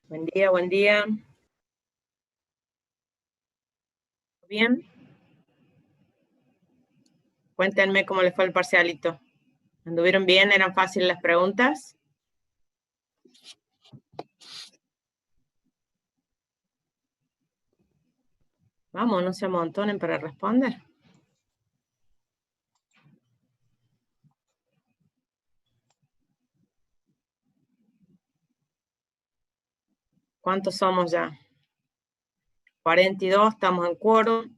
Buen día, buen día. ¿Bien? Cuéntenme cómo les fue el parcialito. ¿Anduvieron bien? ¿Eran fáciles las preguntas? Vamos, no se amontonen para responder. ¿Cuántos somos ya? 42, estamos en quórum.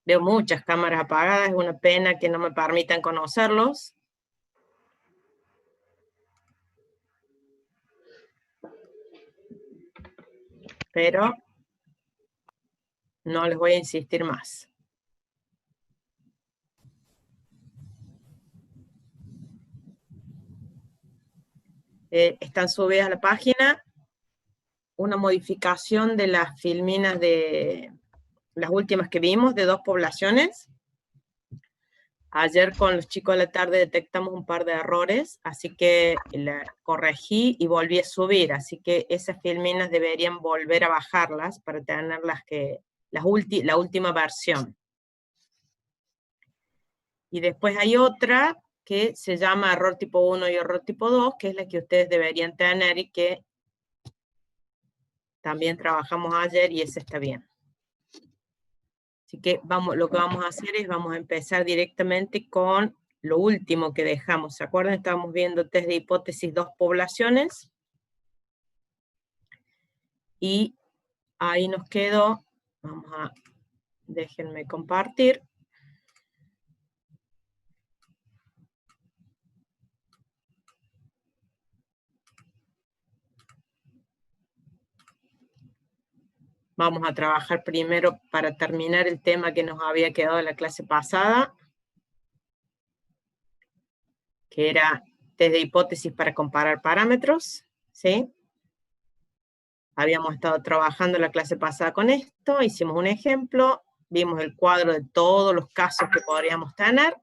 Veo muchas cámaras apagadas, es una pena que no me permitan conocerlos. Pero no les voy a insistir más. Están subidas a la página una modificación de las filminas de las últimas que vimos, de 2 poblaciones. Ayer con los chicos de la tarde detectamos un par de errores, así que la corregí y volví a subir, así que esas filminas deberían volver a bajarlas para tener la última versión. Y después hay otra que se llama error tipo 1 y error tipo 2, que es la que ustedes deberían tener y que también trabajamos ayer y esa está bien. Así que lo que vamos a hacer es, vamos a empezar directamente con lo último que dejamos. ¿Se acuerdan? Estábamos viendo test de hipótesis 2 poblaciones. Y ahí nos quedó, déjenme compartir. Vamos a trabajar primero para terminar el tema que nos había quedado en la clase pasada, que era test de hipótesis para comparar parámetros, ¿sí? Habíamos estado trabajando en la clase pasada con esto, hicimos un ejemplo, vimos el cuadro de todos los casos que podríamos tener,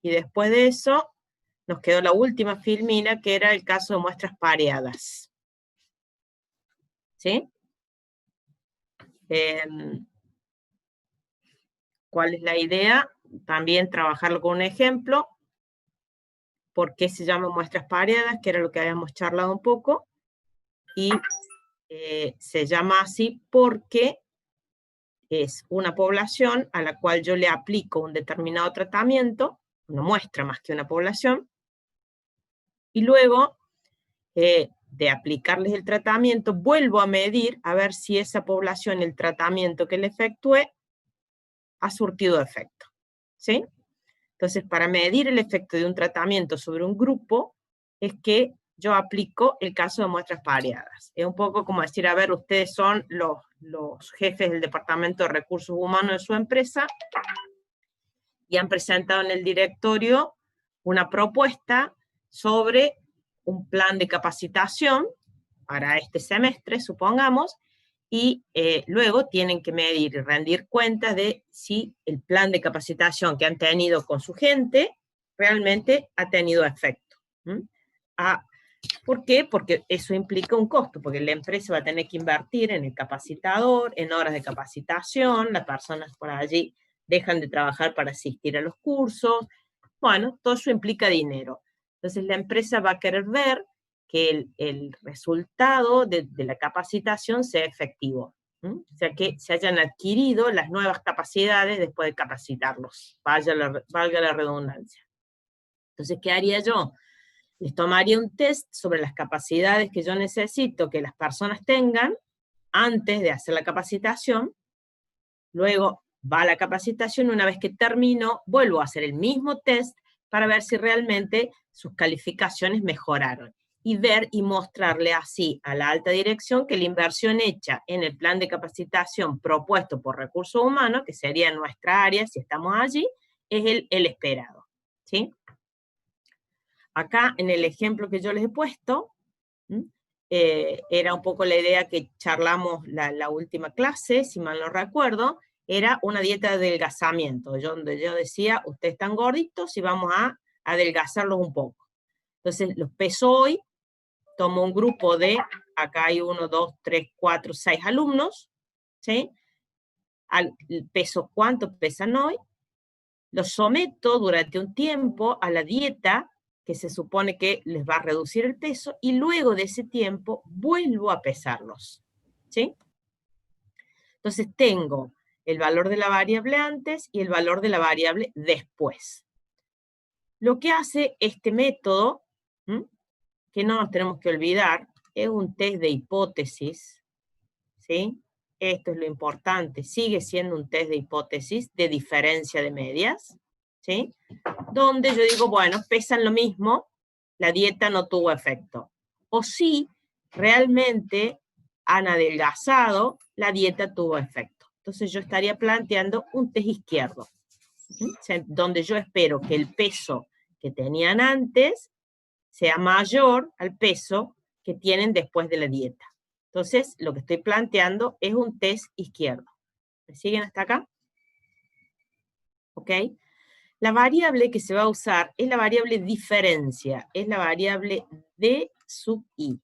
y después de eso nos quedó la última filmina, que era el caso de muestras pareadas, ¿sí? ¿Cuál es la idea? También trabajarlo con un ejemplo. ¿Por qué se llama muestras pareadas? Que era lo que habíamos charlado un poco. Y se llama así porque es una población a la cual yo le aplico un determinado tratamiento, una muestra más que una población, y luego de aplicarles el tratamiento, vuelvo a medir a ver si esa población, el tratamiento que le efectué, ha surtido efecto, ¿sí? Entonces, para medir el efecto de un tratamiento sobre un grupo, es que yo aplico el caso de muestras pareadas. Es un poco como decir, a ver, ustedes son los jefes del Departamento de Recursos Humanos de su empresa y han presentado en el directorio una propuesta sobre un plan de capacitación para este semestre, supongamos, y luego tienen que medir y rendir cuentas de si el plan de capacitación que han tenido con su gente realmente ha tenido efecto. ¿Por qué? Porque eso implica un costo, porque la empresa va a tener que invertir en el capacitador, en horas de capacitación, las personas por allí dejan de trabajar para asistir a los cursos, bueno, todo eso implica dinero. Entonces la empresa va a querer ver que el resultado de la capacitación sea efectivo, o sea, que se hayan adquirido las nuevas capacidades después de capacitarlos, valga la redundancia. Entonces, ¿qué haría yo? Les tomaría un test sobre las capacidades que yo necesito que las personas tengan antes de hacer la capacitación, luego va a la capacitación, una vez que termino, vuelvo a hacer el mismo test para ver si realmente sus calificaciones mejoraron y ver y mostrarle así a la alta dirección que la inversión hecha en el plan de capacitación propuesto por Recursos Humanos, que sería nuestra área si estamos allí, es el esperado, ¿sí? Acá en el ejemplo que yo les he puesto, era un poco la idea que charlamos la última clase, si mal no recuerdo, era una dieta de adelgazamiento, donde yo decía, ustedes están gorditos y vamos a adelgazarlos un poco. Entonces los peso hoy, tomo un grupo de, acá hay 1, 2, 3, 4, 6 alumnos, ¿sí? Peso, ¿cuánto pesan hoy? Los someto durante un tiempo a la dieta que se supone que les va a reducir el peso y luego de ese tiempo vuelvo a pesarlos, ¿sí? Entonces tengo el valor de la variable antes y el valor de la variable después. Lo que hace este método, que no nos tenemos que olvidar, es un test de hipótesis, ¿sí? Esto es lo importante, sigue siendo un test de hipótesis de diferencia de medias, ¿sí? Donde yo digo, bueno, pesan lo mismo, la dieta no tuvo efecto. O sí, realmente han adelgazado, la dieta tuvo efecto. Entonces yo estaría planteando un test izquierdo, donde yo espero que el peso que tenían antes sea mayor al peso que tienen después de la dieta. Entonces, lo que estoy planteando es un test izquierdo. ¿Me siguen hasta acá? ¿Ok? La variable que se va a usar es la variable diferencia, es la variable D sub I.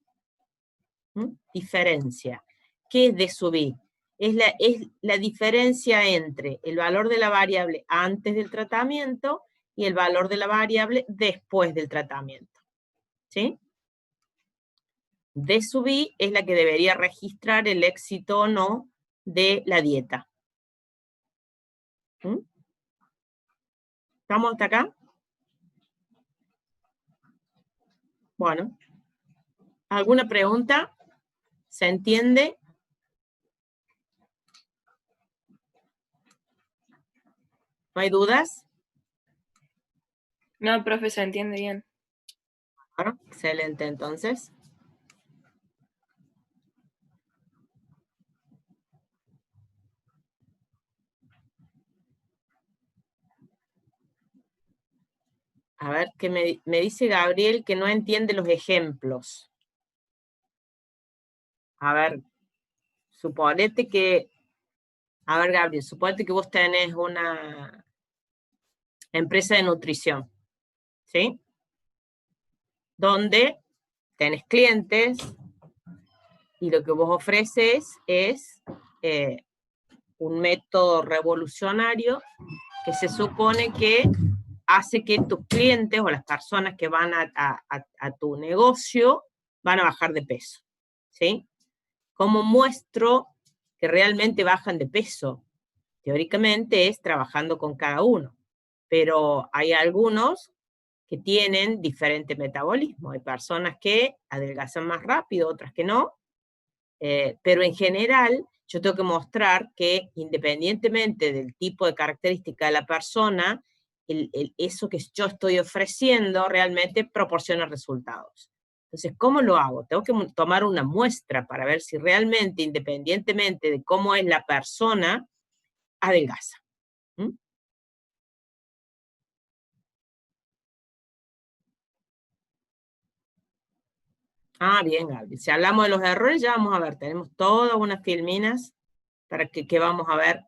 Diferencia. ¿Qué es D sub I? Es la diferencia entre el valor de la variable antes del tratamiento y el valor de la variable después del tratamiento. ¿Sí? D sub I es la que debería registrar el éxito o no de la dieta. ¿Estamos hasta acá? Bueno. ¿Alguna pregunta? ¿Se entiende? ¿No hay dudas? No, profe, se entiende bien. Bueno, excelente, entonces. A ver, que me dice Gabriel que no entiende los ejemplos. A ver, suponete que... A ver, Gabriel, suponete que vos tenés una empresa de nutrición, ¿sí? Donde tenés clientes y lo que vos ofreces es un método revolucionario que se supone que hace que tus clientes o las personas que van a tu negocio van a bajar de peso, ¿sí? ¿Cómo muestro que realmente bajan de peso? Teóricamente es trabajando con cada uno, pero hay algunos que tienen diferente metabolismo. Hay personas que adelgazan más rápido, otras que no, pero en general yo tengo que mostrar que independientemente del tipo de característica de la persona, eso que yo estoy ofreciendo realmente proporciona resultados. Entonces, ¿cómo lo hago? Tengo que tomar una muestra para ver si realmente, independientemente de cómo es la persona, adelgaza. Ah, bien, Gabriel. Si hablamos de los errores, ya vamos a ver, tenemos todas unas filminas para que vamos a ver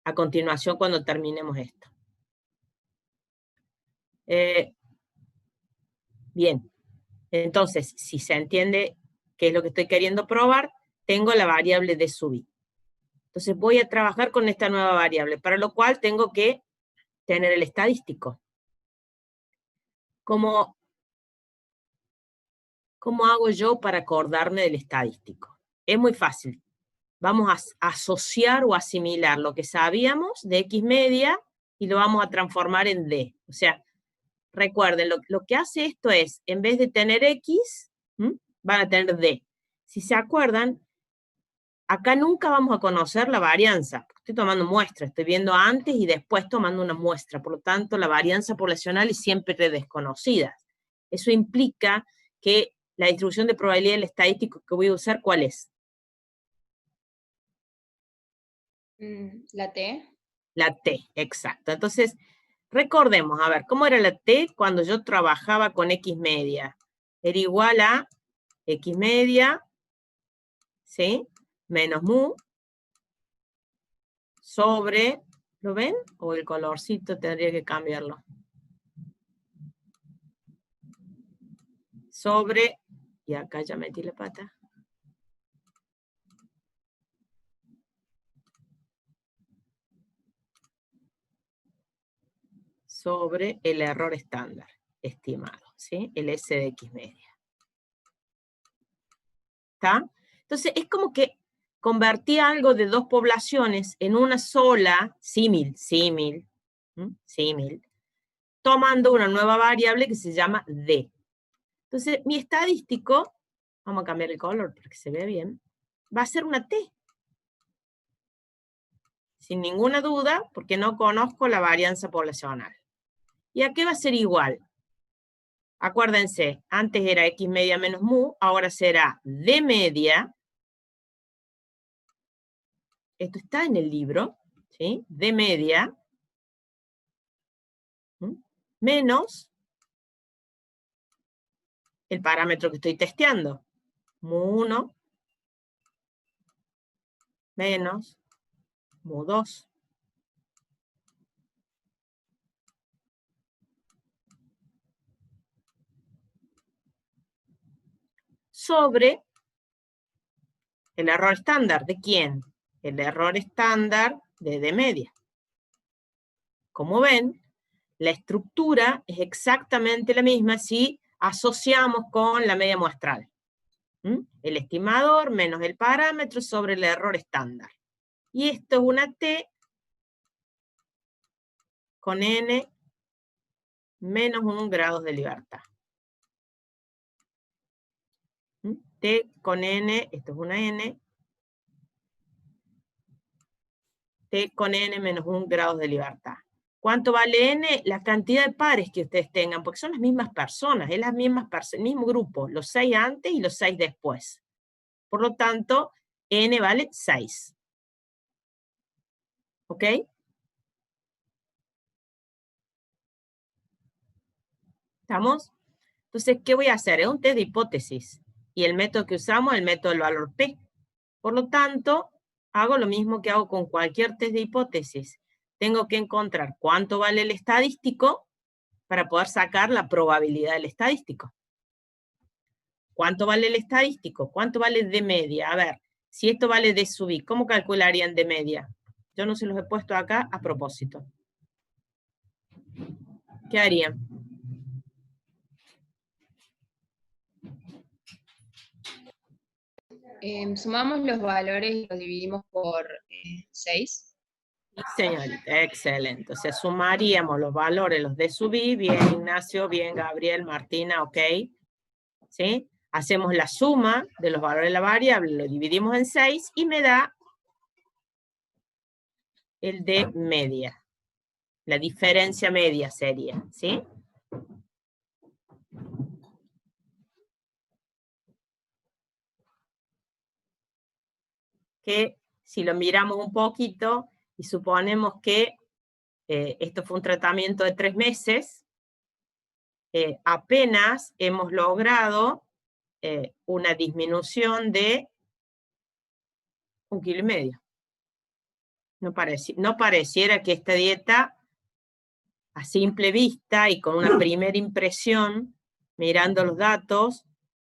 a continuación cuando terminemos esto. Bien, entonces, si se entiende qué es lo que estoy queriendo probar, tengo la variable de sub I. Entonces voy a trabajar con esta nueva variable, para lo cual tengo que tener el estadístico. ¿Cómo hago yo para acordarme del estadístico? Es muy fácil. Vamos a asociar o asimilar lo que sabíamos de X media y lo vamos a transformar en D. O sea, recuerden, lo que hace esto es, en vez de tener X, van a tener D. Si se acuerdan, acá nunca vamos a conocer la varianza. Estoy tomando muestra, estoy viendo antes y después tomando una muestra. Por lo tanto, la varianza poblacional es siempre desconocida. Eso implica que la distribución de probabilidad del estadístico que voy a usar, ¿cuál es? ¿La T? La T, exacto. Entonces, recordemos, a ver, ¿cómo era la T cuando yo trabajaba con X media? Era igual a X media, ¿sí? Menos mu, sobre, ¿lo ven? O el colorcito tendría que cambiarlo. Sobre Y acá ya metí la pata. Sobre el error estándar estimado, ¿sí? El S de X media. ¿Está? Entonces, es como que convertí algo de dos poblaciones en una sola, símil, tomando una nueva variable que se llama D. Entonces, mi estadístico, vamos a cambiar el color para que se vea bien, va a ser una T. Sin ninguna duda, porque no conozco la varianza poblacional. ¿Y a qué va a ser igual? Acuérdense, antes era X media menos mu, ahora será D media. Esto está en el libro, ¿sí? D media menos el parámetro que estoy testeando. Mu1 menos mu2. Sobre el error estándar. ¿De quién? El error estándar de D media. Como ven, la estructura es exactamente la misma si asociamos con la media muestral. El estimador menos el parámetro sobre el error estándar. Y esto es una T con N menos 1 grados de libertad. T con N, esto es una N, T con N menos 1 grados de libertad. ¿Cuánto vale N? La cantidad de pares que ustedes tengan, porque son las mismas personas, es las mismas el mismo grupo, los 6 antes y los 6 después. Por lo tanto, N vale 6. ¿Ok? ¿Estamos? Entonces, ¿qué voy a hacer? Es un test de hipótesis. Y el método que usamos es el método del valor P. Por lo tanto, hago lo mismo que hago con cualquier test de hipótesis. Tengo que encontrar cuánto vale el estadístico para poder sacar la probabilidad del estadístico. ¿Cuánto vale el estadístico? ¿Cuánto vale D media? A ver, si esto vale D sub I, ¿cómo calcularían D media? Yo no se los he puesto acá a propósito. ¿Qué harían? Sumamos los valores y los dividimos por 6. Señorita, excelente. O sea, sumaríamos los valores, los D sub I, bien Ignacio, bien Gabriel, Martina, ok. ¿Sí? Hacemos la suma de los valores de la variable, lo dividimos en 6 y me da el D media. La diferencia media sería, ¿sí? Que si lo miramos un poquito y suponemos que esto fue un tratamiento de 3 meses, apenas hemos logrado una disminución de 1,5 kilos. No pareciera que esta dieta, a simple vista y con una primera impresión, mirando los datos,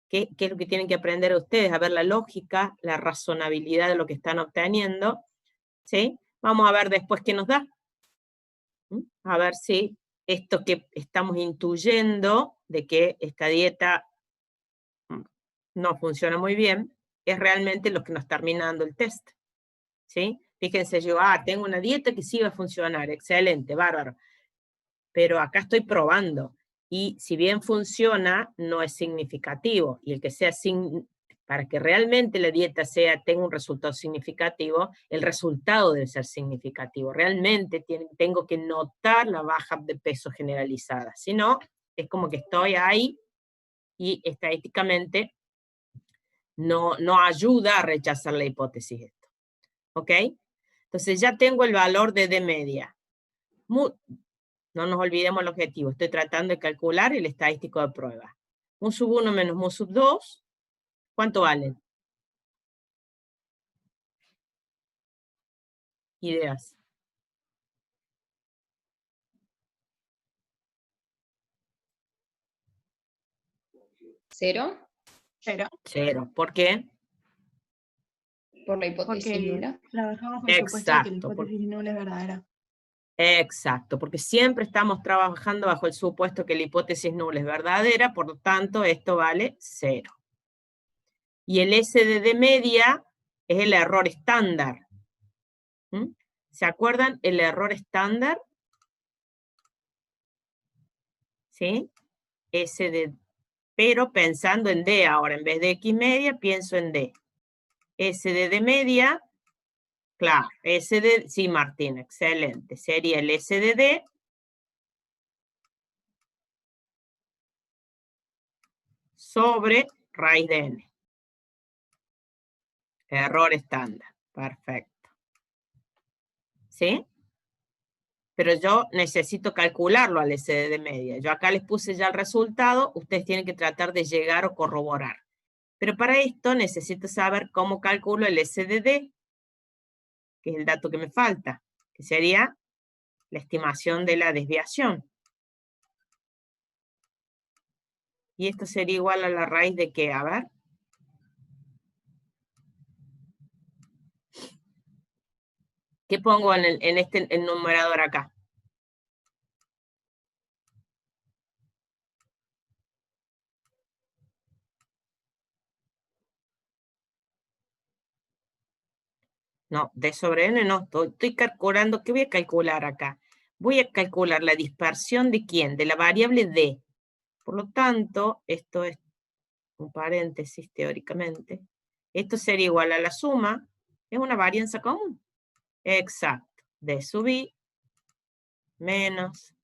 ¿qué es lo que tienen que aprender ustedes? A ver la lógica, la razonabilidad de lo que están obteniendo, ¿sí? Vamos a ver después qué nos da. A ver si esto que estamos intuyendo de que esta dieta no funciona muy bien, es realmente lo que nos termina dando el test, ¿sí? Fíjense, yo, tengo una dieta que sí va a funcionar, excelente, bárbaro, pero acá estoy probando, y si bien funciona, no es significativo, y el que sea para que realmente la dieta tenga un resultado significativo, el resultado debe ser significativo. Realmente tengo que notar la baja de peso generalizada. Si no, es como que estoy ahí y estadísticamente no ayuda a rechazar la hipótesis esto. ¿Ok? Entonces ya tengo el valor de D media. No nos olvidemos el objetivo. Estoy tratando de calcular el estadístico de prueba. Mu sub 1 menos mu sub 2. ¿Cuánto valen? Ideas. ¿0? 0. 0. ¿Por qué? Por la hipótesis Porque nula. trabajamos con el supuesto de que la Exacto, hipótesis nula es verdadera. Exacto, porque siempre estamos trabajando bajo el supuesto que la hipótesis nula es verdadera, por lo tanto esto vale 0. Y el SD de media es el error estándar. ¿Se acuerdan el error estándar? ¿Sí? pero pensando en D ahora, en vez de X media, pienso en D. SD de media, claro, SD, sí, Martín, excelente. Sería el S de D sobre raíz de N. Error estándar, perfecto. ¿Sí? Pero yo necesito calcularlo al SD de media. Yo acá les puse ya el resultado, ustedes tienen que tratar de llegar o corroborar. Pero para esto necesito saber cómo calculo el SDD, que es el dato que me falta, que sería la estimación de la desviación. Y esto sería igual a la raíz de ¿qué? A ver. ¿Qué pongo en este numerador acá? No, D sobre N no, estoy calculando, ¿qué voy a calcular acá? Voy a calcular la dispersión de ¿quién? De la variable D. Por lo tanto, esto es un paréntesis teóricamente. Esto sería igual a la suma, es una varianza común. Exacto, D sub I menos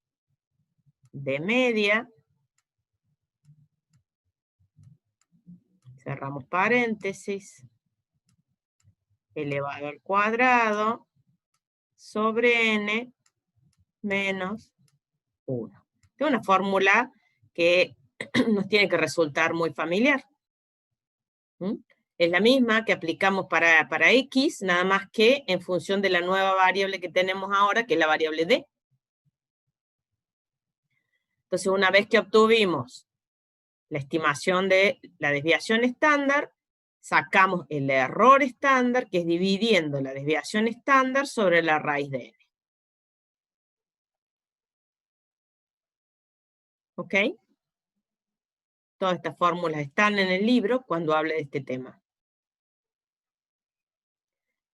D media, cerramos paréntesis, elevado al cuadrado, sobre N menos 1. Es una fórmula que nos tiene que resultar muy familiar. Es la misma que aplicamos para X, nada más que en función de la nueva variable que tenemos ahora, que es la variable D. Entonces, una vez que obtuvimos la estimación de la desviación estándar, sacamos el error estándar, que es dividiendo la desviación estándar sobre la raíz de N. ¿Ok? Todas estas fórmulas están en el libro cuando hable de este tema.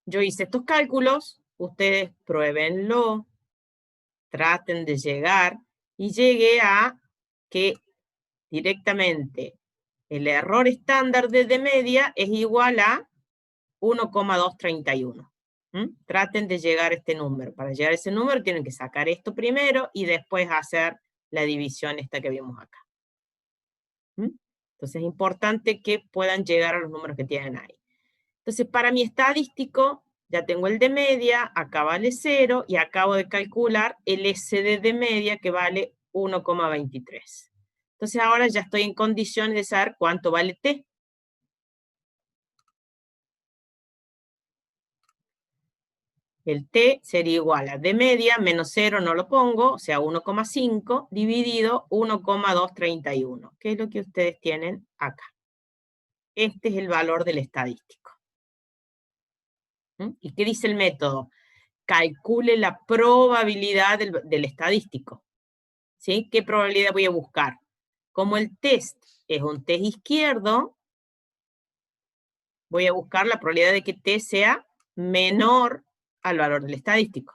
Yo hice estos cálculos, ustedes pruébenlo, traten de llegar, y llegué a que directamente el error estándar de media es igual a 1,231. Traten de llegar a este número. Para llegar a ese número tienen que sacar esto primero y después hacer la división esta que vimos acá. Entonces es importante que puedan llegar a los números que tienen ahí. Entonces para mi estadístico ya tengo el de media, acá vale 0 y acabo de calcular el SD de media que vale 1,23. Entonces ahora ya estoy en condiciones de saber cuánto vale T. El T sería igual a D media menos 0, no lo pongo, o sea 1,5 dividido 1,231, que es lo que ustedes tienen acá. Este es el valor del estadístico. ¿Y qué dice el método? Calcule la probabilidad del estadístico. ¿Sí? ¿Qué probabilidad voy a buscar? Como el test es un test izquierdo, voy a buscar la probabilidad de que T sea menor al valor del estadístico.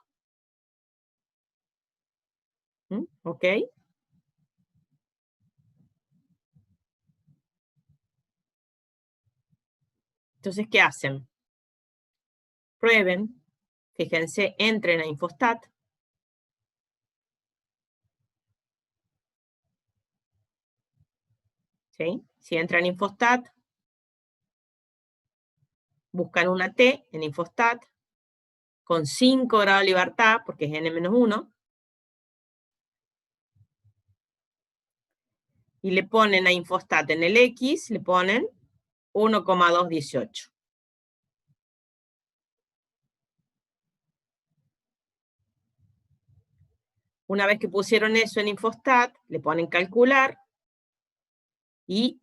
¿Ok? Entonces, ¿qué hacen? Prueben, fíjense, entren a Infostat. ¿Sí? Si entran a Infostat, buscan una T en Infostat con 5 grados de libertad, porque es N-1, y le ponen a Infostat en el X, le ponen 1,218. Una vez que pusieron eso en Infostat, le ponen calcular y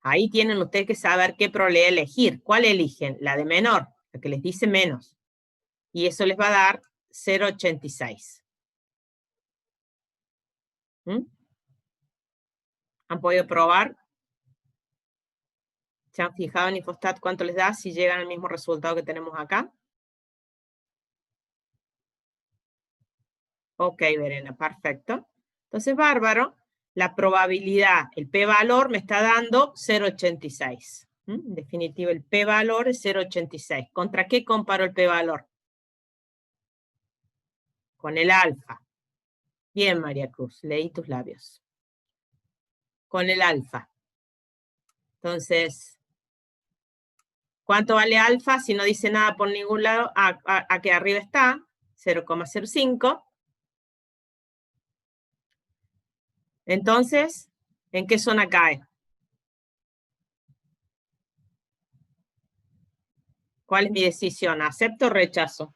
Ahí tienen ustedes que saber qué probabilidad elegir. ¿Cuál eligen? La de menor, la que les dice menos. Y eso les va a dar 0,86. ¿Mm? ¿Han podido probar? ¿Se han fijado en Infostat cuánto les da si llegan al mismo resultado que tenemos acá? Ok, Verena, perfecto. Entonces, bárbaro. La probabilidad, el p-valor me está dando 0,86. En definitiva, el p-valor es 0,86. ¿Contra qué comparo el p-valor? Con el alfa. Bien, María Cruz, leí tus labios. Con el alfa. Entonces, ¿cuánto vale alfa? Si no dice nada por ningún lado, aquí arriba está, 0,05. Entonces, ¿en qué zona cae? ¿Cuál es mi decisión? ¿Acepto o rechazo?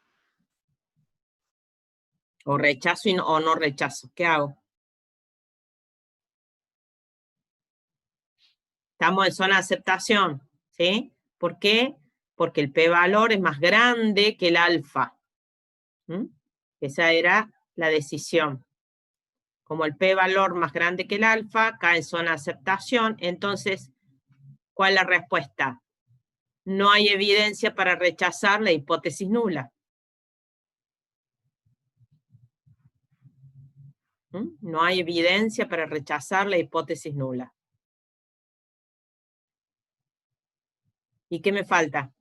O rechazo o no rechazo. ¿Qué hago? Estamos en zona de aceptación, ¿sí? ¿Por qué? Porque el p-valor es más grande que el alfa. Esa era la decisión. Como el p-valor más grande que el alfa, cae en zona de aceptación, entonces, ¿cuál es la respuesta? No hay evidencia para rechazar la hipótesis nula. No hay evidencia para rechazar la hipótesis nula. ¿Y qué me falta?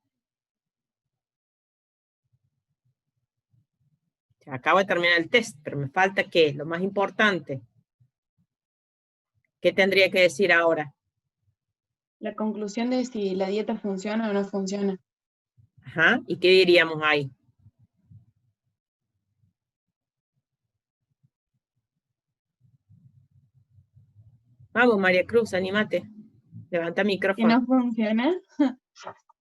Acabo de terminar el test, pero me falta ¿qué? Lo más importante. ¿Qué tendría que decir ahora? La conclusión de si la dieta funciona o no funciona. Ajá, ¿y qué diríamos ahí? Vamos, María Cruz, anímate. Levanta el ¿Que micrófono. no funciona?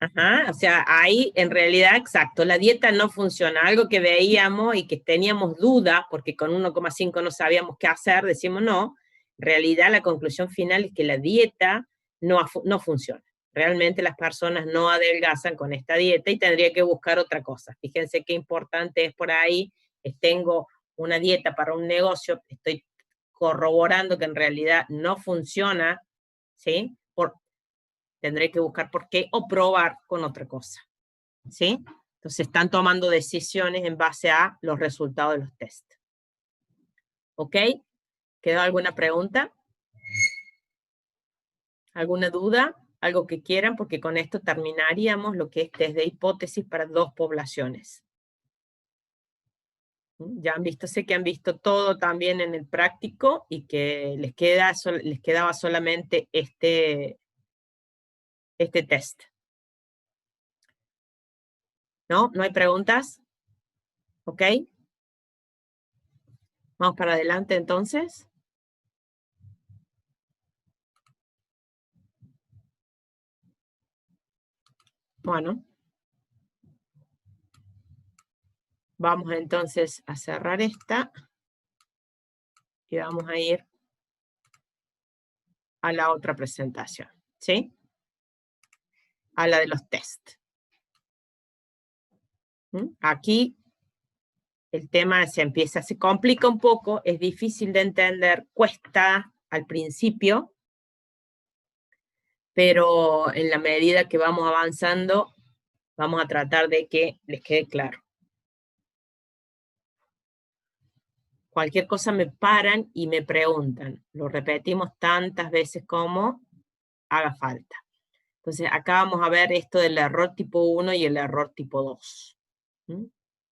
Ajá, o sea, ahí en realidad, exacto, la dieta no funciona. Algo que veíamos y que teníamos duda, porque con 1,5 no sabíamos qué hacer, decimos no. En realidad la conclusión final es que la dieta no funciona. Realmente las personas no adelgazan con esta dieta y tendría que buscar otra cosa. Fíjense qué importante es por ahí. Tengo una dieta para un negocio, estoy corroborando que en realidad no funciona, ¿sí? Tendré que buscar por qué o probar con otra cosa, ¿sí? Entonces están tomando decisiones en base a los resultados de los test. ¿Ok? ¿Quedó alguna pregunta? ¿Alguna duda? ¿Algo que quieran? Porque con esto terminaríamos lo que es test de hipótesis para dos poblaciones. Ya han visto, sé que han visto todo también en el práctico y que les quedaba solamente este test. ¿No? ¿No hay preguntas? ¿Ok? Vamos para adelante entonces. Bueno. Vamos entonces a cerrar esta y vamos a ir a la otra presentación, ¿sí? A la de los test. Aquí el tema se complica un poco, es difícil de entender, cuesta al principio, pero en la medida que vamos avanzando, vamos a tratar de que les quede claro. Cualquier cosa me paran y me preguntan. Lo repetimos tantas veces como haga falta. Entonces, acá vamos a ver esto del error tipo 1 y el error tipo 2.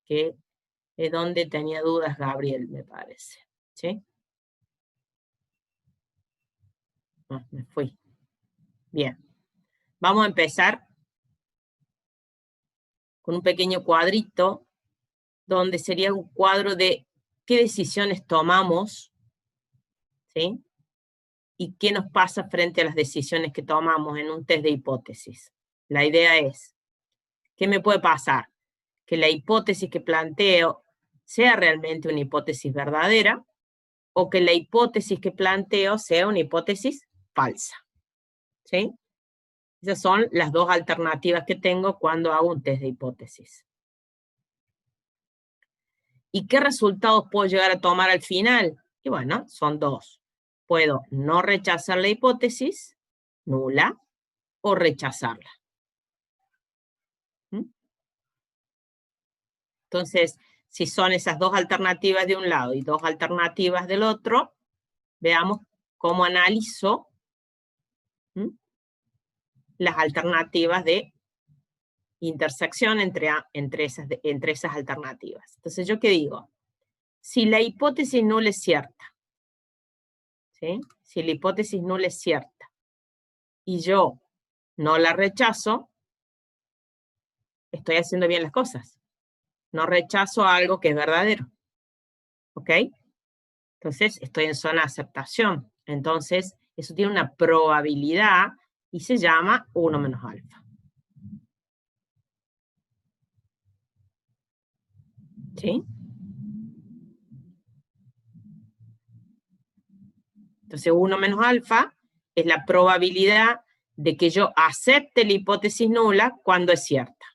Que es donde tenía dudas Gabriel, me parece. ¿Sí? No, me fui. Bien. Vamos a empezar con un pequeño cuadrito donde sería un cuadro de qué decisiones tomamos, ¿sí? Y qué nos pasa frente a las decisiones que tomamos en un test de hipótesis. La idea es, ¿qué me puede pasar? Que la hipótesis que planteo sea realmente una hipótesis verdadera o que la hipótesis que planteo sea una hipótesis falsa. ¿Sí? Esas son las dos alternativas que tengo cuando hago un test de hipótesis. ¿Y qué resultados puedo llegar a tomar al final? Y bueno, son dos. Puedo no rechazar la hipótesis, nula, o rechazarla. ¿Mm? Entonces, si son esas dos alternativas de un lado y dos alternativas del otro, veamos cómo analizo las alternativas de intersección entre esas alternativas. Entonces, ¿yo qué digo? Si la hipótesis nula es cierta, ¿sí? Si la hipótesis nula es cierta y yo no la rechazo, estoy haciendo bien las cosas. No rechazo algo que es verdadero. ¿Ok? Entonces, estoy en zona de aceptación. Entonces, eso tiene una probabilidad y se llama 1 menos alfa. ¿Sí? Entonces, 1 menos alfa es la probabilidad de que yo acepte la hipótesis nula cuando es cierta.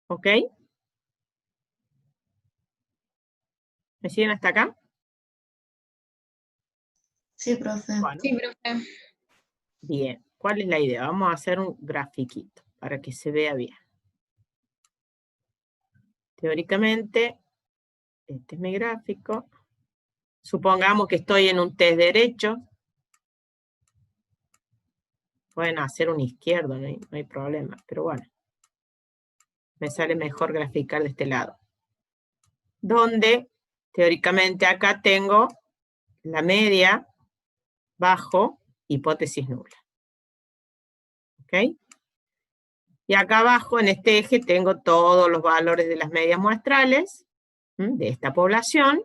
¿Ok? ¿Me siguen hasta acá? Sí, profe. Bueno, Sí, profe. bien. ¿Cuál es la idea? Vamos a hacer un grafiquito para que se vea bien. Teóricamente, este es mi gráfico. Supongamos que estoy en un test derecho. Pueden hacer un izquierdo, no hay problema. Pero bueno, me sale mejor graficar de este lado. Donde, teóricamente, acá tengo la media bajo hipótesis nula. ¿Ok? Y acá abajo, en este eje, tengo todos los valores de las medias muestrales de esta población.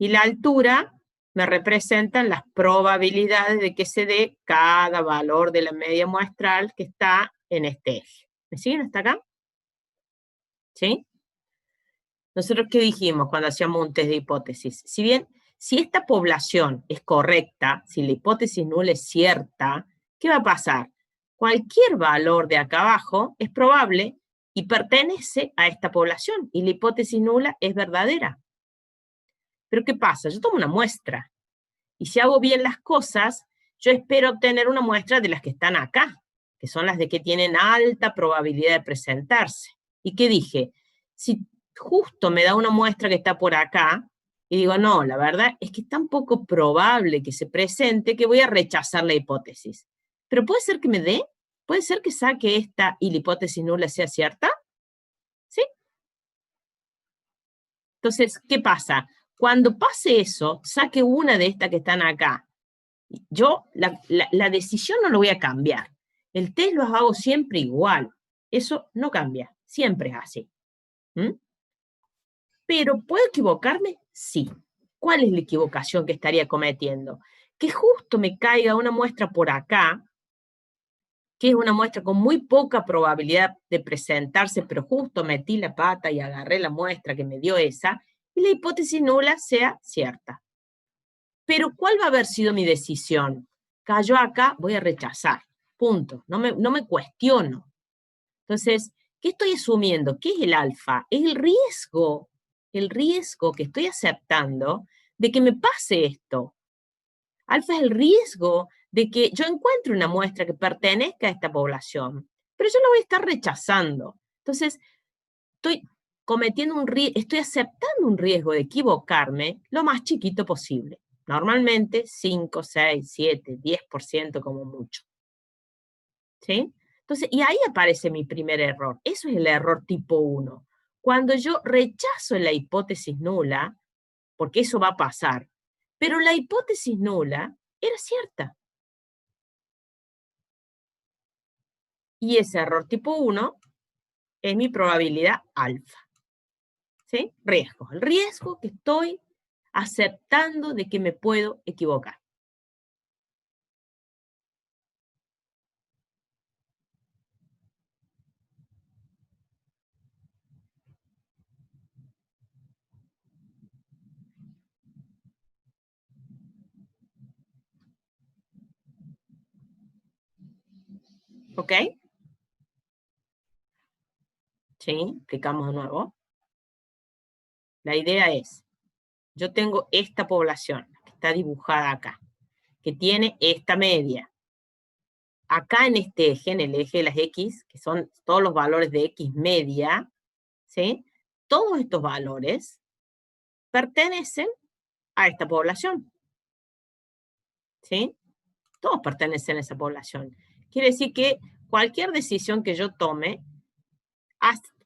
Y la altura me representan las probabilidades de que se dé cada valor de la media muestral que está en este eje. ¿Me siguen hasta acá? ¿Sí? Nosotros, ¿qué dijimos cuando hacíamos un test de hipótesis? Si bien, si esta población es correcta, si la hipótesis nula es cierta, ¿qué va a pasar? Cualquier valor de acá abajo es probable y pertenece a esta población, y la hipótesis nula es verdadera. Pero ¿qué pasa? Yo tomo una muestra, y si hago bien las cosas, yo espero obtener una muestra de las que están acá, que son las de que tienen alta probabilidad de presentarse. ¿Y qué dije? Si justo me da una muestra que está por acá, y digo, no, la verdad es que es tan poco probable que se presente que voy a rechazar la hipótesis. Pero puede ser que me dé, puede ser que saque esta y la hipótesis nula sea cierta, ¿sí? Entonces, ¿qué pasa? Cuando pase eso, saque una de estas que están acá. Yo la decisión no lo voy a cambiar. El test lo hago siempre igual. Eso no cambia. Siempre es así. ¿Mm? Pero ¿puedo equivocarme? Sí. ¿Cuál es la equivocación que estaría cometiendo? Que justo me caiga una muestra por acá, que es una muestra con muy poca probabilidad de presentarse, pero justo metí la pata y agarré la muestra que me dio esa, y la hipótesis nula sea cierta. Pero ¿cuál va a haber sido mi decisión? Cayó acá, voy a rechazar. Punto. No me cuestiono. Entonces, ¿qué estoy asumiendo? ¿Qué es el alfa? Es el riesgo que estoy aceptando de que me pase esto. Alfa es el riesgo de que yo encuentre una muestra que pertenezca a esta población, pero yo la voy a estar rechazando. Entonces, estoy aceptando un riesgo de equivocarme lo más chiquito posible. Normalmente 5, 6, 7, 10% como mucho. ¿Sí? Entonces, y ahí aparece mi primer error. Eso es el error tipo 1. Cuando yo rechazo la hipótesis nula, porque eso va a pasar, pero la hipótesis nula era cierta. Y ese error tipo 1 es mi probabilidad alfa. ¿Sí? Riesgo. El riesgo que estoy aceptando de que me puedo equivocar. ¿Ok? Sí, explicamos de nuevo. La idea es, yo tengo esta población, que está dibujada acá, que tiene esta media. Acá en este eje, en el eje de las X, que son todos los valores de X media, ¿sí? Todos estos valores pertenecen a esta población. ¿Sí? Todos pertenecen a esa población. Quiere decir que cualquier decisión que yo tome,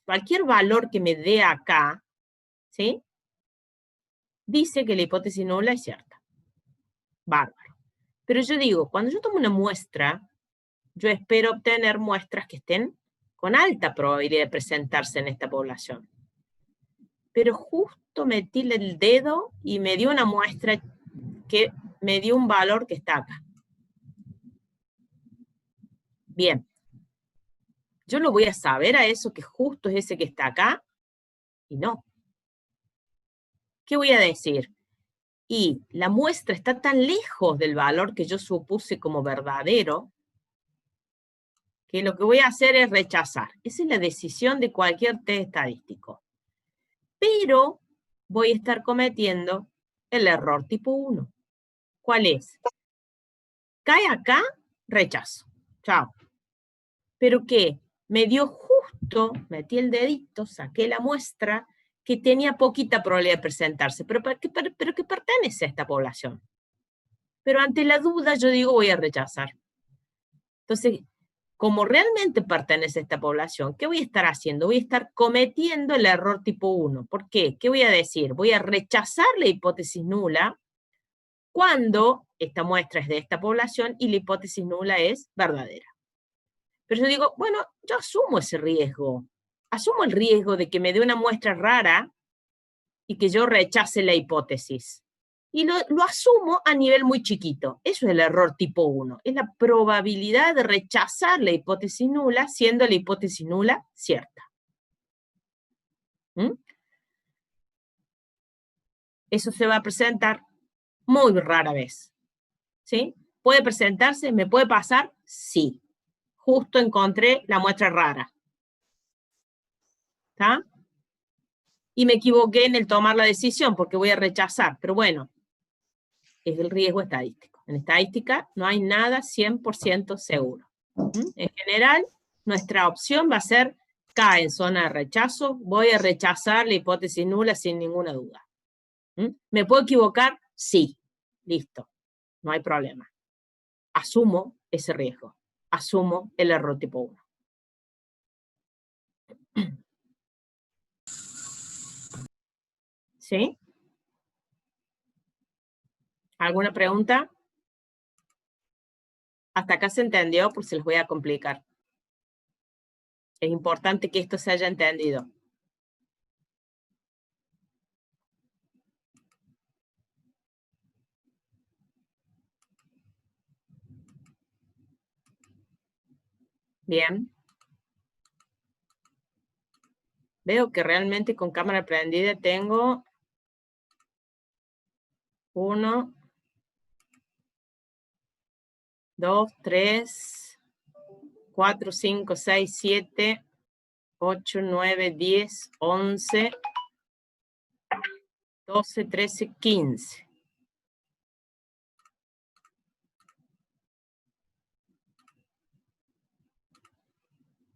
cualquier valor que me dé acá, ¿sí? Dice que la hipótesis nula es cierta. Bárbaro. Pero yo digo, cuando yo tomo una muestra, yo espero obtener muestras que estén con alta probabilidad de presentarse en esta población. Pero justo metí el dedo y me dio una muestra que me dio un valor que está acá. Bien. Yo lo voy a saber a eso que justo es ese que está acá, y no. ¿Qué voy a decir? Y la muestra está tan lejos del valor que yo supuse como verdadero, que lo que voy a hacer es rechazar. Esa es la decisión de cualquier test estadístico. Pero voy a estar cometiendo el error tipo 1. ¿Cuál es? Cae acá, rechazo. Chao. ¿Pero qué? Me dio justo, metí el dedito, saqué la muestra, que tenía poquita probabilidad de presentarse, pero que pertenece a esta población. Pero ante la duda yo digo voy a rechazar. Entonces, como realmente pertenece a esta población, ¿qué voy a estar haciendo? Voy a estar cometiendo el error tipo 1. ¿Por qué? ¿Qué voy a decir? Voy a rechazar la hipótesis nula cuando esta muestra es de esta población y la hipótesis nula es verdadera. Pero yo digo, bueno, yo asumo ese riesgo. Asumo el riesgo de que me dé una muestra rara y que yo rechace la hipótesis. Y lo asumo a nivel muy chiquito. Eso es el error tipo 1. Es la probabilidad de rechazar la hipótesis nula siendo la hipótesis nula cierta. ¿Mm? Eso se va a presentar muy rara vez. ¿Sí? ¿Puede presentarse? ¿Me puede pasar? Sí. Justo encontré la muestra rara. ¿Está? Y me equivoqué en el tomar la decisión porque voy a rechazar. Pero bueno, es el riesgo estadístico. En estadística no hay nada 100% seguro. En general, nuestra opción va a ser cae en zona de rechazo, voy a rechazar la hipótesis nula sin ninguna duda. ¿Me puedo equivocar? Sí. Listo. No hay problema. Asumo ese riesgo. Asumo el error tipo 1. ¿Sí? ¿Alguna pregunta? Hasta acá se entendió, pues se los voy a complicar. Es importante que esto se haya entendido. Bien. Veo que realmente con cámara prendida tengo 1, 2, 3, 4, 5, 6, 7, 8, 9, 10, 11, 12, 13, 15.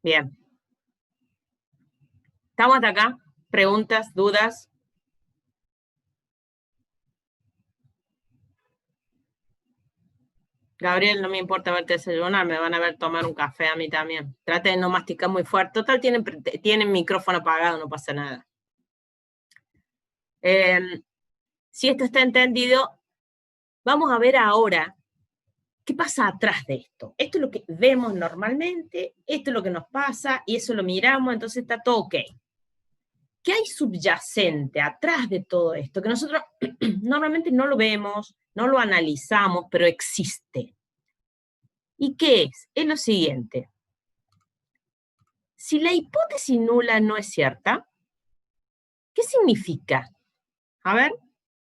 Bien. ¿Estamos hasta acá? ¿Preguntas, dudas? Gabriel, no me importa verte desayunar, me van a ver tomar un café a mí también. Trate de no masticar muy fuerte. Total, tienen micrófono apagado, no pasa nada. Si esto está entendido, vamos a ver ahora qué pasa atrás de esto. Esto es lo que vemos normalmente, esto es lo que nos pasa, y eso lo miramos, entonces está todo ok. ¿Qué hay subyacente atrás de todo esto? Que nosotros normalmente no lo vemos, no lo analizamos, pero existe. ¿Y qué es? Es lo siguiente. Si la hipótesis nula no es cierta, ¿qué significa? A ver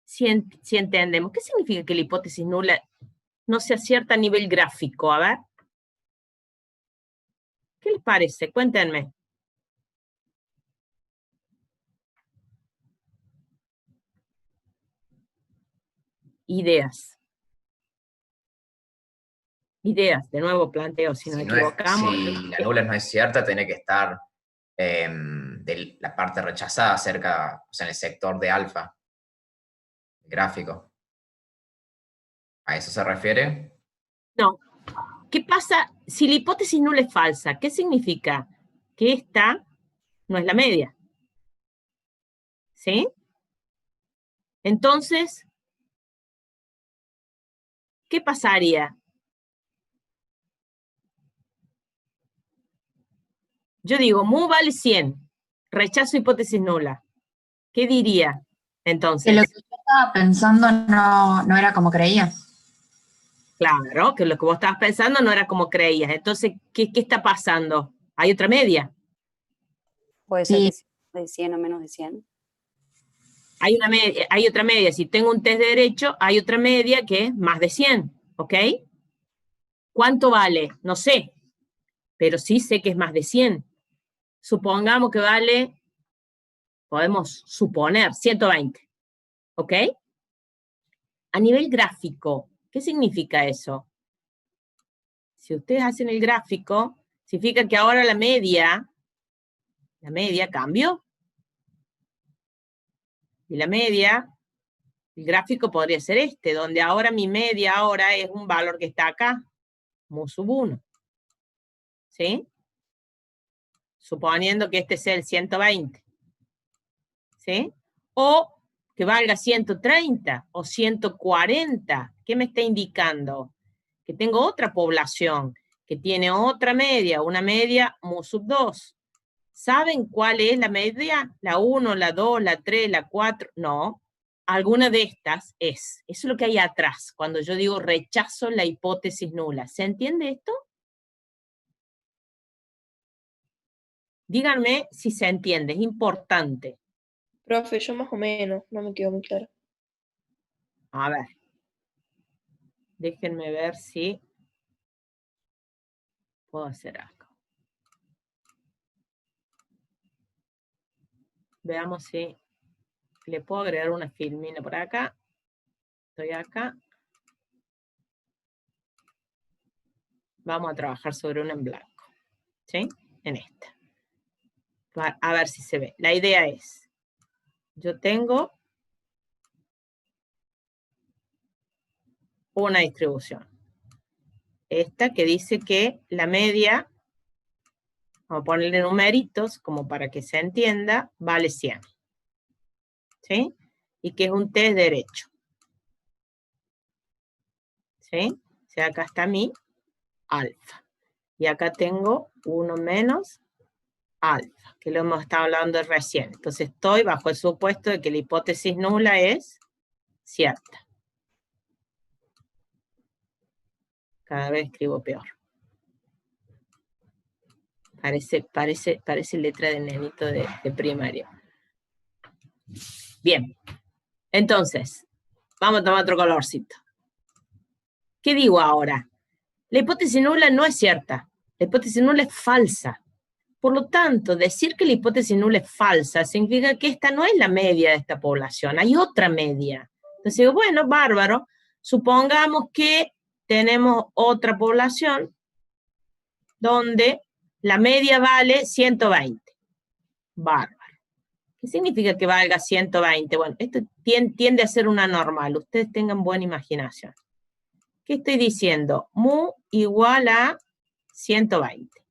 si entendemos. ¿Qué significa que la hipótesis nula no sea cierta a nivel gráfico? A ver. ¿Qué les parece? Cuéntenme. Ideas. Ideas, de nuevo planteo, si nos equivocamos. Si la nula no es cierta, tiene que estar de la parte rechazada cerca, o sea, en el sector de alfa, el gráfico. ¿A eso se refiere? No. ¿Qué pasa si la hipótesis nula es falsa? ¿Qué significa? Que esta no es la media. ¿Sí? Entonces, ¿qué pasaría? Yo digo, mu vale 100, rechazo hipótesis nula. ¿Qué diría entonces? Que lo que yo estaba pensando no era como creía. Claro, que lo que vos estabas pensando no era como creías. Entonces, ¿qué está pasando? ¿Hay otra media? Puede ser Sí. que sea más de 100 o menos de 100. Hay otra media. Si tengo un test de derecho, hay otra media que es más de 100, ¿ok? ¿Cuánto vale? No sé, pero sí sé que es más de 100. Supongamos que vale, podemos suponer, 120, ¿ok? A nivel gráfico, ¿qué significa eso? Si ustedes hacen el gráfico, significa que ahora la media cambió. Y la media, el gráfico podría ser este, donde ahora mi media ahora es un valor que está acá, mu sub 1. ¿Sí? Suponiendo que este sea el 120. ¿Sí? O que valga 130 o 140. ¿Qué me está indicando? Que tengo otra población que tiene otra media, una media mu sub 2. ¿Saben cuál es la media? ¿La 1, la 2, la 3, la 4? No. Alguna de estas es. Eso es lo que hay atrás, cuando yo digo rechazo la hipótesis nula. ¿Se entiende esto? Díganme si se entiende, es importante. Profe, yo más o menos, no me quedó muy claro. A ver. Déjenme ver si puedo hacer algo. Veamos si le puedo agregar una filmina por acá. Estoy acá. Vamos a trabajar sobre una en blanco. ¿Sí? En esta. A ver si se ve. La idea es, yo tengo una distribución. Esta que dice que la media, vamos a ponerle numeritos como para que se entienda, vale 100. ¿Sí? Y que es un test derecho. ¿Sí? O sea, acá está mi alfa. Y acá tengo 1 menos alfa, que lo hemos estado hablando recién. Entonces estoy bajo el supuesto de que la hipótesis nula es cierta. Cada vez escribo peor. Parece letra de nenito de primaria. Bien. Entonces, vamos a tomar otro colorcito. ¿Qué digo ahora? La hipótesis nula no es cierta. La hipótesis nula es falsa. Por lo tanto, decir que la hipótesis nula es falsa significa que esta no es la media de esta población. Hay otra media. Entonces digo, bueno, bárbaro. Supongamos que tenemos otra población donde la media vale 120. Bárbaro. ¿Qué significa que valga 120? Bueno, esto tiende a ser una normal. Ustedes tengan buena imaginación. ¿Qué estoy diciendo? Mu igual a 120.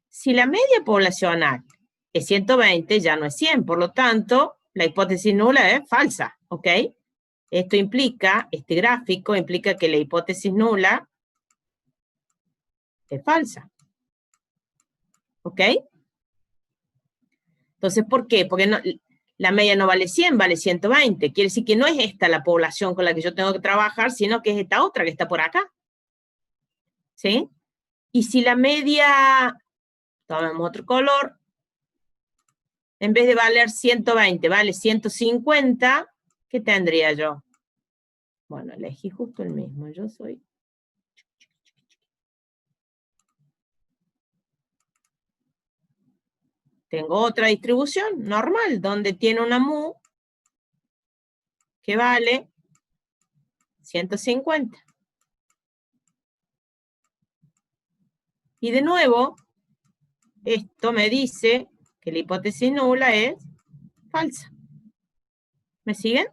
Si la media poblacional es 120, ya no es 100. Por lo tanto, la hipótesis nula es falsa. ¿Ok? Esto implica, este gráfico implica que la hipótesis nula es falsa. ¿Ok? Entonces, ¿por qué? Porque no, la media no vale 100, vale 120. Quiere decir que no es esta la población con la que yo tengo que trabajar, sino que es esta otra que está por acá. ¿Sí? Y si la media, tomemos otro color, en vez de valer 120, vale 150, ¿qué tendría yo? Bueno, elegí justo el mismo. Yo soy... tengo otra distribución normal, donde tiene una mu que vale 150. Y de nuevo, esto me dice que la hipótesis nula es falsa. ¿Me siguen?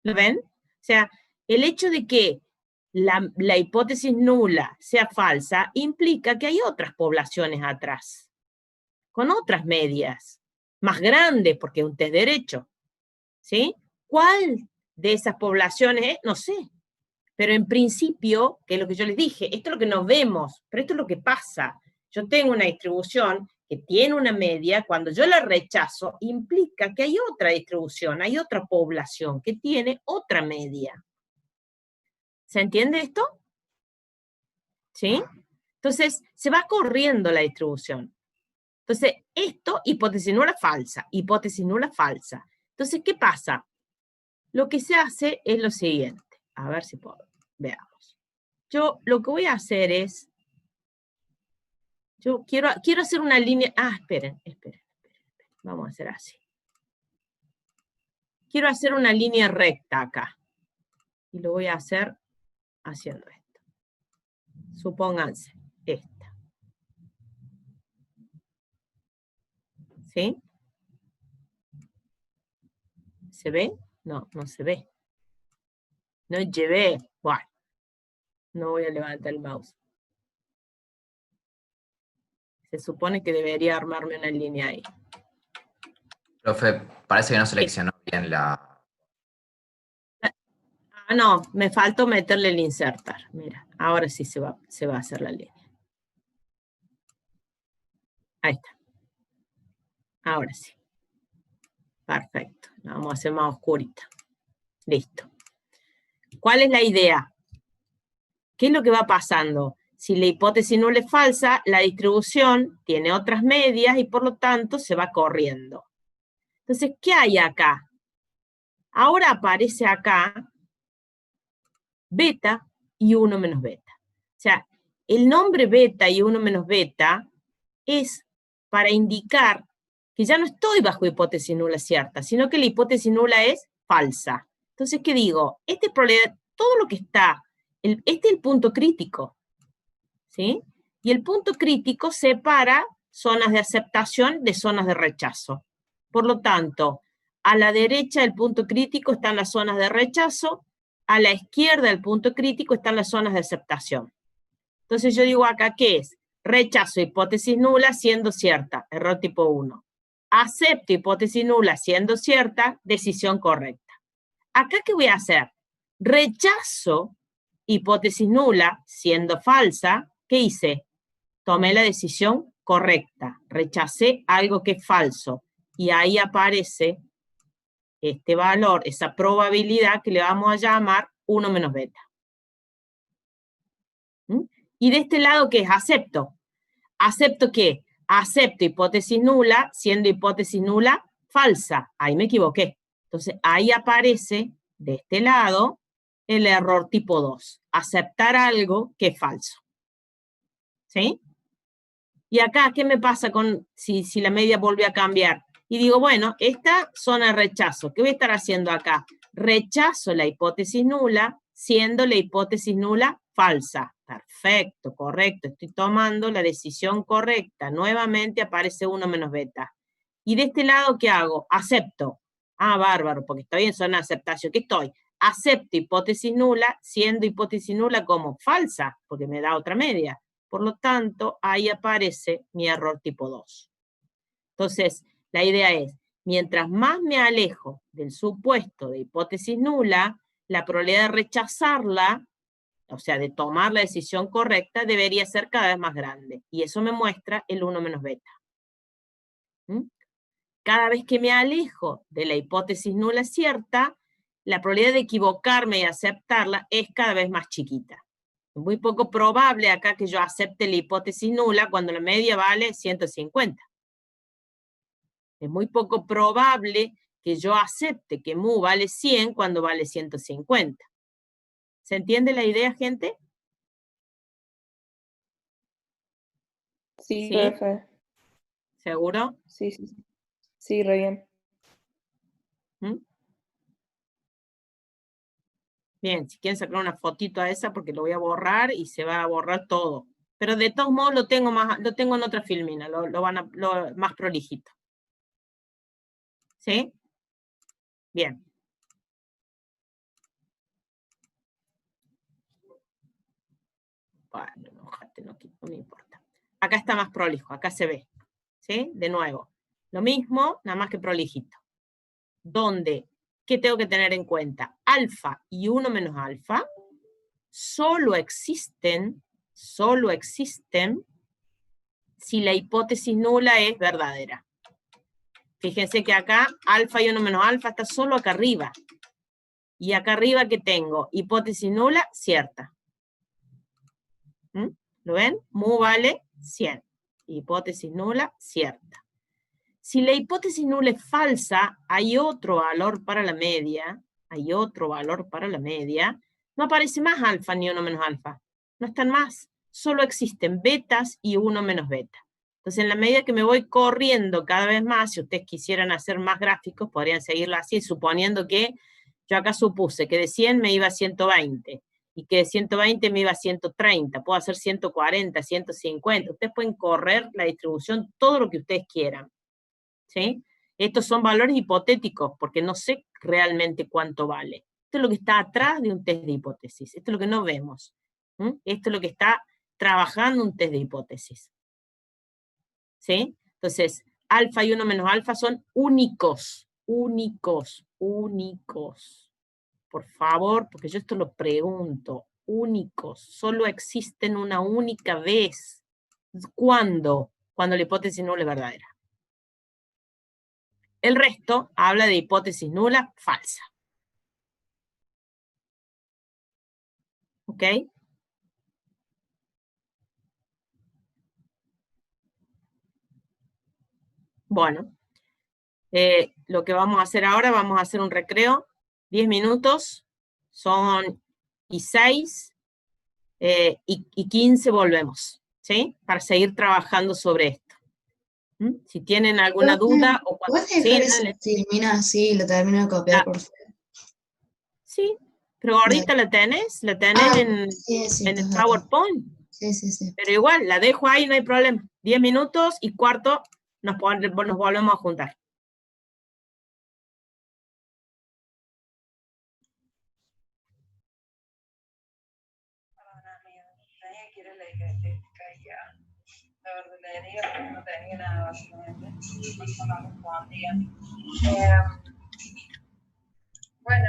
¿Lo ven? O sea, el hecho de que la hipótesis nula sea falsa implica que hay otras poblaciones atrás, con otras medias, más grandes, porque es un test derecho. ¿Sí? ¿Cuál de esas poblaciones es? No sé. Pero en principio, que es lo que yo les dije, esto es lo que nos vemos, pero esto es lo que pasa. Yo tengo una distribución que tiene una media, cuando yo la rechazo, implica que hay otra distribución, hay otra población que tiene otra media. ¿Se entiende esto? ¿Sí? Entonces, se va corriendo la distribución. Entonces, esto, hipótesis nula falsa, hipótesis nula falsa. Entonces, ¿qué pasa? Lo que se hace es lo siguiente. A ver si puedo. Veamos. Yo lo que voy a hacer es, yo quiero hacer una línea, esperen. Vamos a hacer así. Quiero hacer una línea recta acá. Y lo voy a hacer haciendo esto. Supónganse, esta. ¿Sí? ¿Se ve? No, no se ve. No llevé. Bueno, no voy a levantar el mouse. Se supone que debería armarme una línea ahí. Profe, parece que no seleccionó bien la... No, me faltó meterle el insertar. Mira, ahora sí se va a hacer la línea. Ahí está. Ahora sí. Perfecto. La vamos a hacer más oscurita. Listo. ¿Cuál es la idea? ¿Qué es lo que va pasando? Si la hipótesis nula es falsa, la distribución tiene otras medias y por lo tanto se va corriendo. Entonces, ¿qué hay acá? Ahora aparece acá beta y 1 menos beta. O sea, el nombre beta y 1 menos beta es para indicar que ya no estoy bajo hipótesis nula cierta, sino que la hipótesis nula es falsa. Entonces, ¿qué digo? Este problema, todo lo que está, este es el punto crítico, ¿sí? Y el punto crítico separa zonas de aceptación de zonas de rechazo. Por lo tanto, a la derecha del punto crítico están las zonas de rechazo, a la izquierda del punto crítico están las zonas de aceptación. Entonces yo digo acá, ¿qué es? Rechazo hipótesis nula siendo cierta, error tipo 1. Acepto hipótesis nula siendo cierta, decisión correcta. Acá, ¿qué voy a hacer? Rechazo hipótesis nula siendo falsa, ¿qué hice? Tomé la decisión correcta, rechacé algo que es falso, y ahí aparece este valor, esa probabilidad que le vamos a llamar 1 menos beta. ¿Mm? Y de este lado, ¿qué es? Acepto. ¿Acepto qué? Acepto hipótesis nula, siendo hipótesis nula falsa. Ahí me equivoqué. Entonces, ahí aparece, de este lado, el error tipo 2. Aceptar algo que es falso. ¿Sí? Y acá, ¿qué me pasa con si la media vuelve a cambiar? Y digo, bueno, esta zona de rechazo, ¿qué voy a estar haciendo acá? Rechazo la hipótesis nula, siendo la hipótesis nula falsa. Perfecto, correcto, estoy tomando la decisión correcta. Nuevamente aparece 1 menos beta. Y de este lado, ¿qué hago? Acepto. Bárbaro, porque estoy en zona de aceptación. ¿Qué estoy? Acepto hipótesis nula, siendo hipótesis nula como falsa, porque me da otra media. Por lo tanto, ahí aparece mi error tipo 2. Entonces, la idea es, mientras más me alejo del supuesto de hipótesis nula, la probabilidad de rechazarla, o sea, de tomar la decisión correcta, debería ser cada vez más grande. Y eso me muestra el 1 menos beta. Cada vez que me alejo de la hipótesis nula cierta, la probabilidad de equivocarme y aceptarla es cada vez más chiquita. Es muy poco probable acá que yo acepte la hipótesis nula cuando la media vale 150. Es muy poco probable que yo acepte que mu vale 100 cuando vale 150. ¿Se entiende la idea, gente? Sí, ¿Sí? profe. ¿Seguro? Sí, sí, sí. Sí, re bien. ¿Mm? Bien, si quieren sacar una fotito a esa porque lo voy a borrar y se va a borrar todo. Pero de todos modos lo tengo en otra filmina, lo más prolijito. ¿Sí? Bien. Bueno, no me importa. Acá está más prolijo, acá se ve. ¿Sí? De nuevo. Lo mismo, nada más que prolijito. Donde, ¿qué tengo que tener en cuenta? Alfa y 1 menos alfa solo existen si la hipótesis nula es verdadera. Fíjense que acá alfa y 1 menos alfa está solo acá arriba. Y acá arriba, ¿qué tengo? Hipótesis nula, cierta. ¿Mm? ¿Lo ven? Mu vale 100. Hipótesis nula, cierta. Si la hipótesis nula es falsa, hay otro valor para la media, no aparece más alfa ni 1 menos alfa. No están más. Solo existen betas y 1 menos beta. Entonces, en la medida que me voy corriendo cada vez más, si ustedes quisieran hacer más gráficos, podrían seguirlo así, suponiendo que yo acá supuse que de 100 me iba a 120 y que de 120 me iba a 130, puedo hacer 140, 150. Ustedes pueden correr la distribución todo lo que ustedes quieran. ¿Sí? Estos son valores hipotéticos, porque no sé realmente cuánto vale. Esto es lo que está atrás de un test de hipótesis. Esto es lo que no vemos. Esto es lo que está trabajando un test de hipótesis. ¿Sí? Entonces, alfa y 1 menos alfa son únicos. Por favor, porque yo esto lo pregunto. Únicos. Solo existen una única vez. ¿Cuándo? Cuando la hipótesis no es verdadera. El resto habla de hipótesis nula, falsa. ¿Ok? Bueno, lo que vamos a hacer ahora, vamos a hacer un recreo, 10 minutos, son y 6, y 15 volvemos, ¿sí? Para seguir trabajando sobre esto. Si tienen alguna duda o cuando... ¿Puedes dejar esa filmina así y lo termino de copiar, por favor? Sí, pero ahorita la tenés Sí, en el PowerPoint. Sí. Pero igual, la dejo ahí, no hay problema. 10 minutos y cuarto nos volvemos a juntar. Tenía que ir a la dietética y a la verdulería porque no tenía nada básicamente. No respondía. Bueno,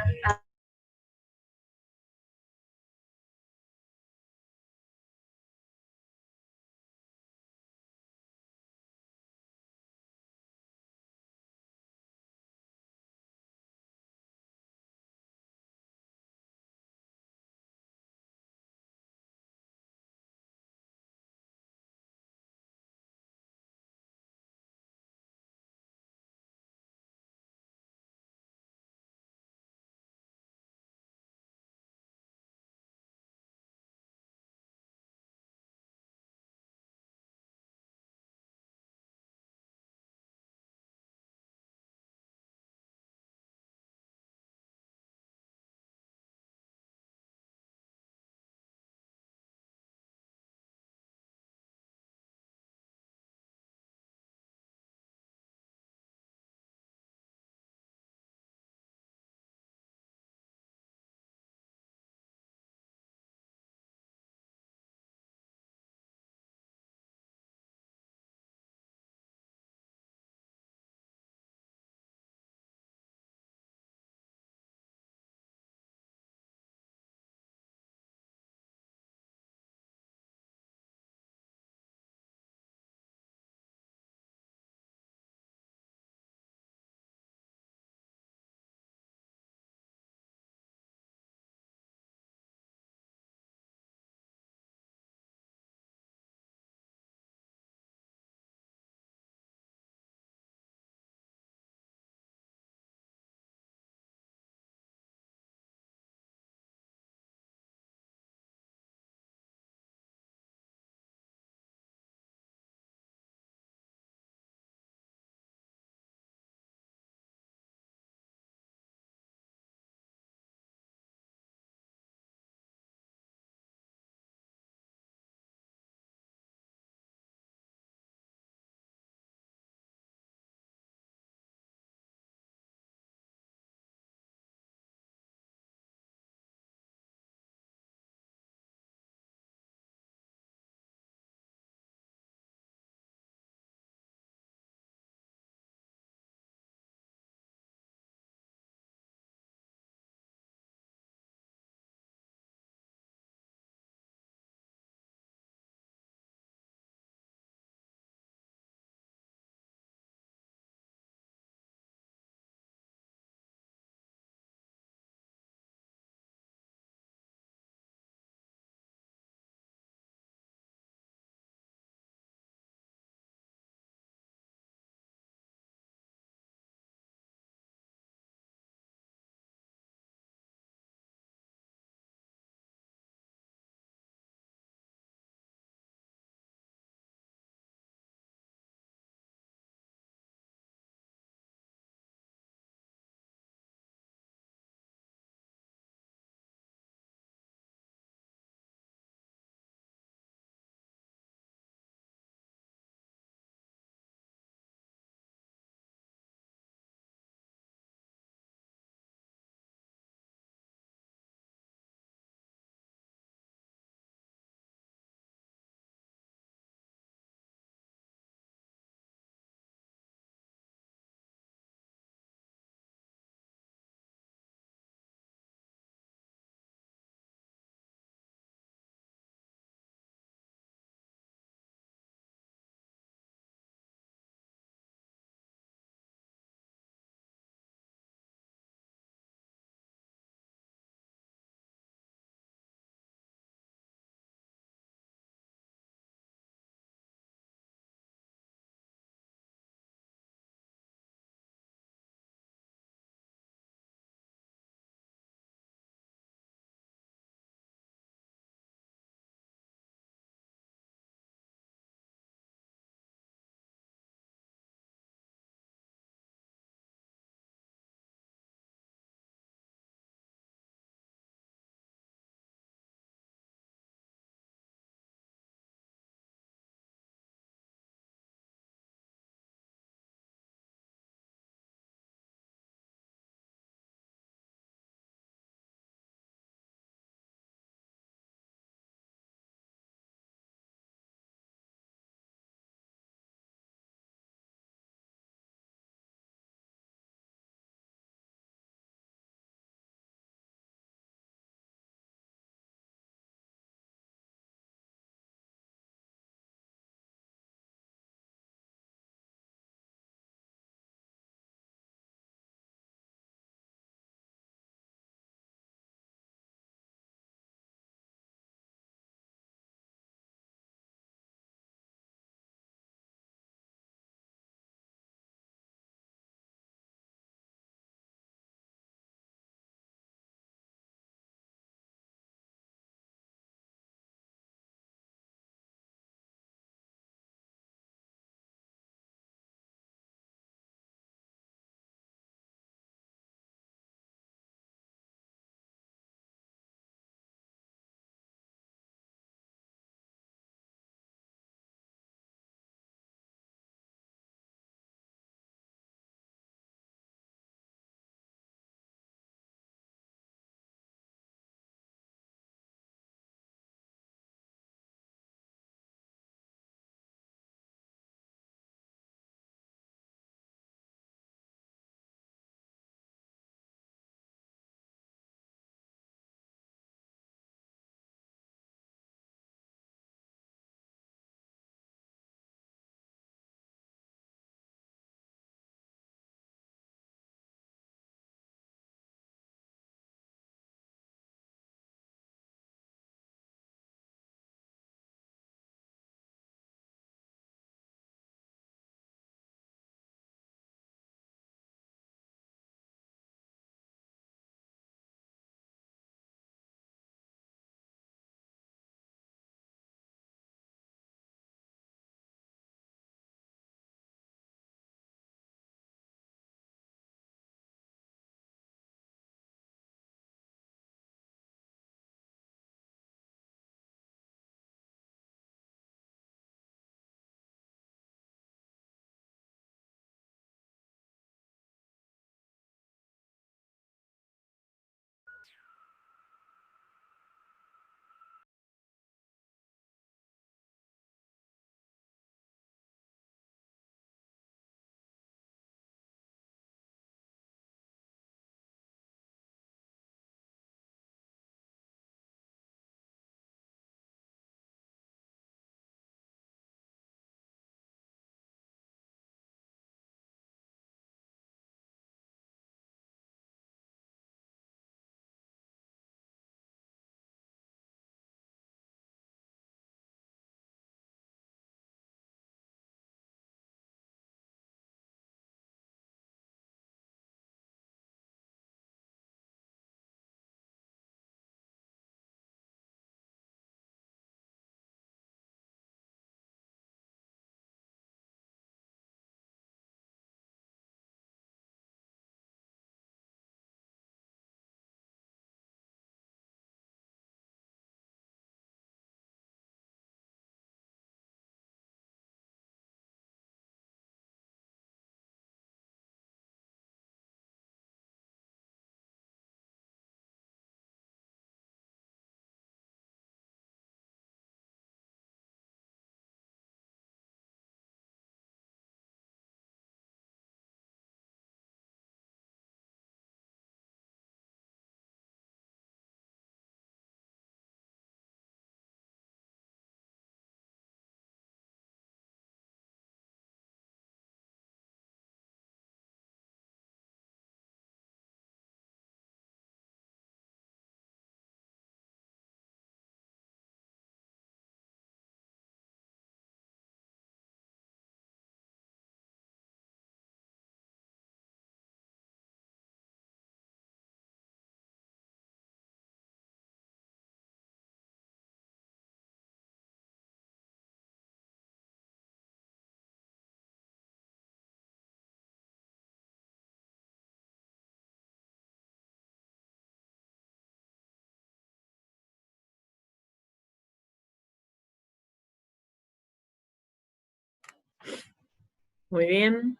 Muy bien.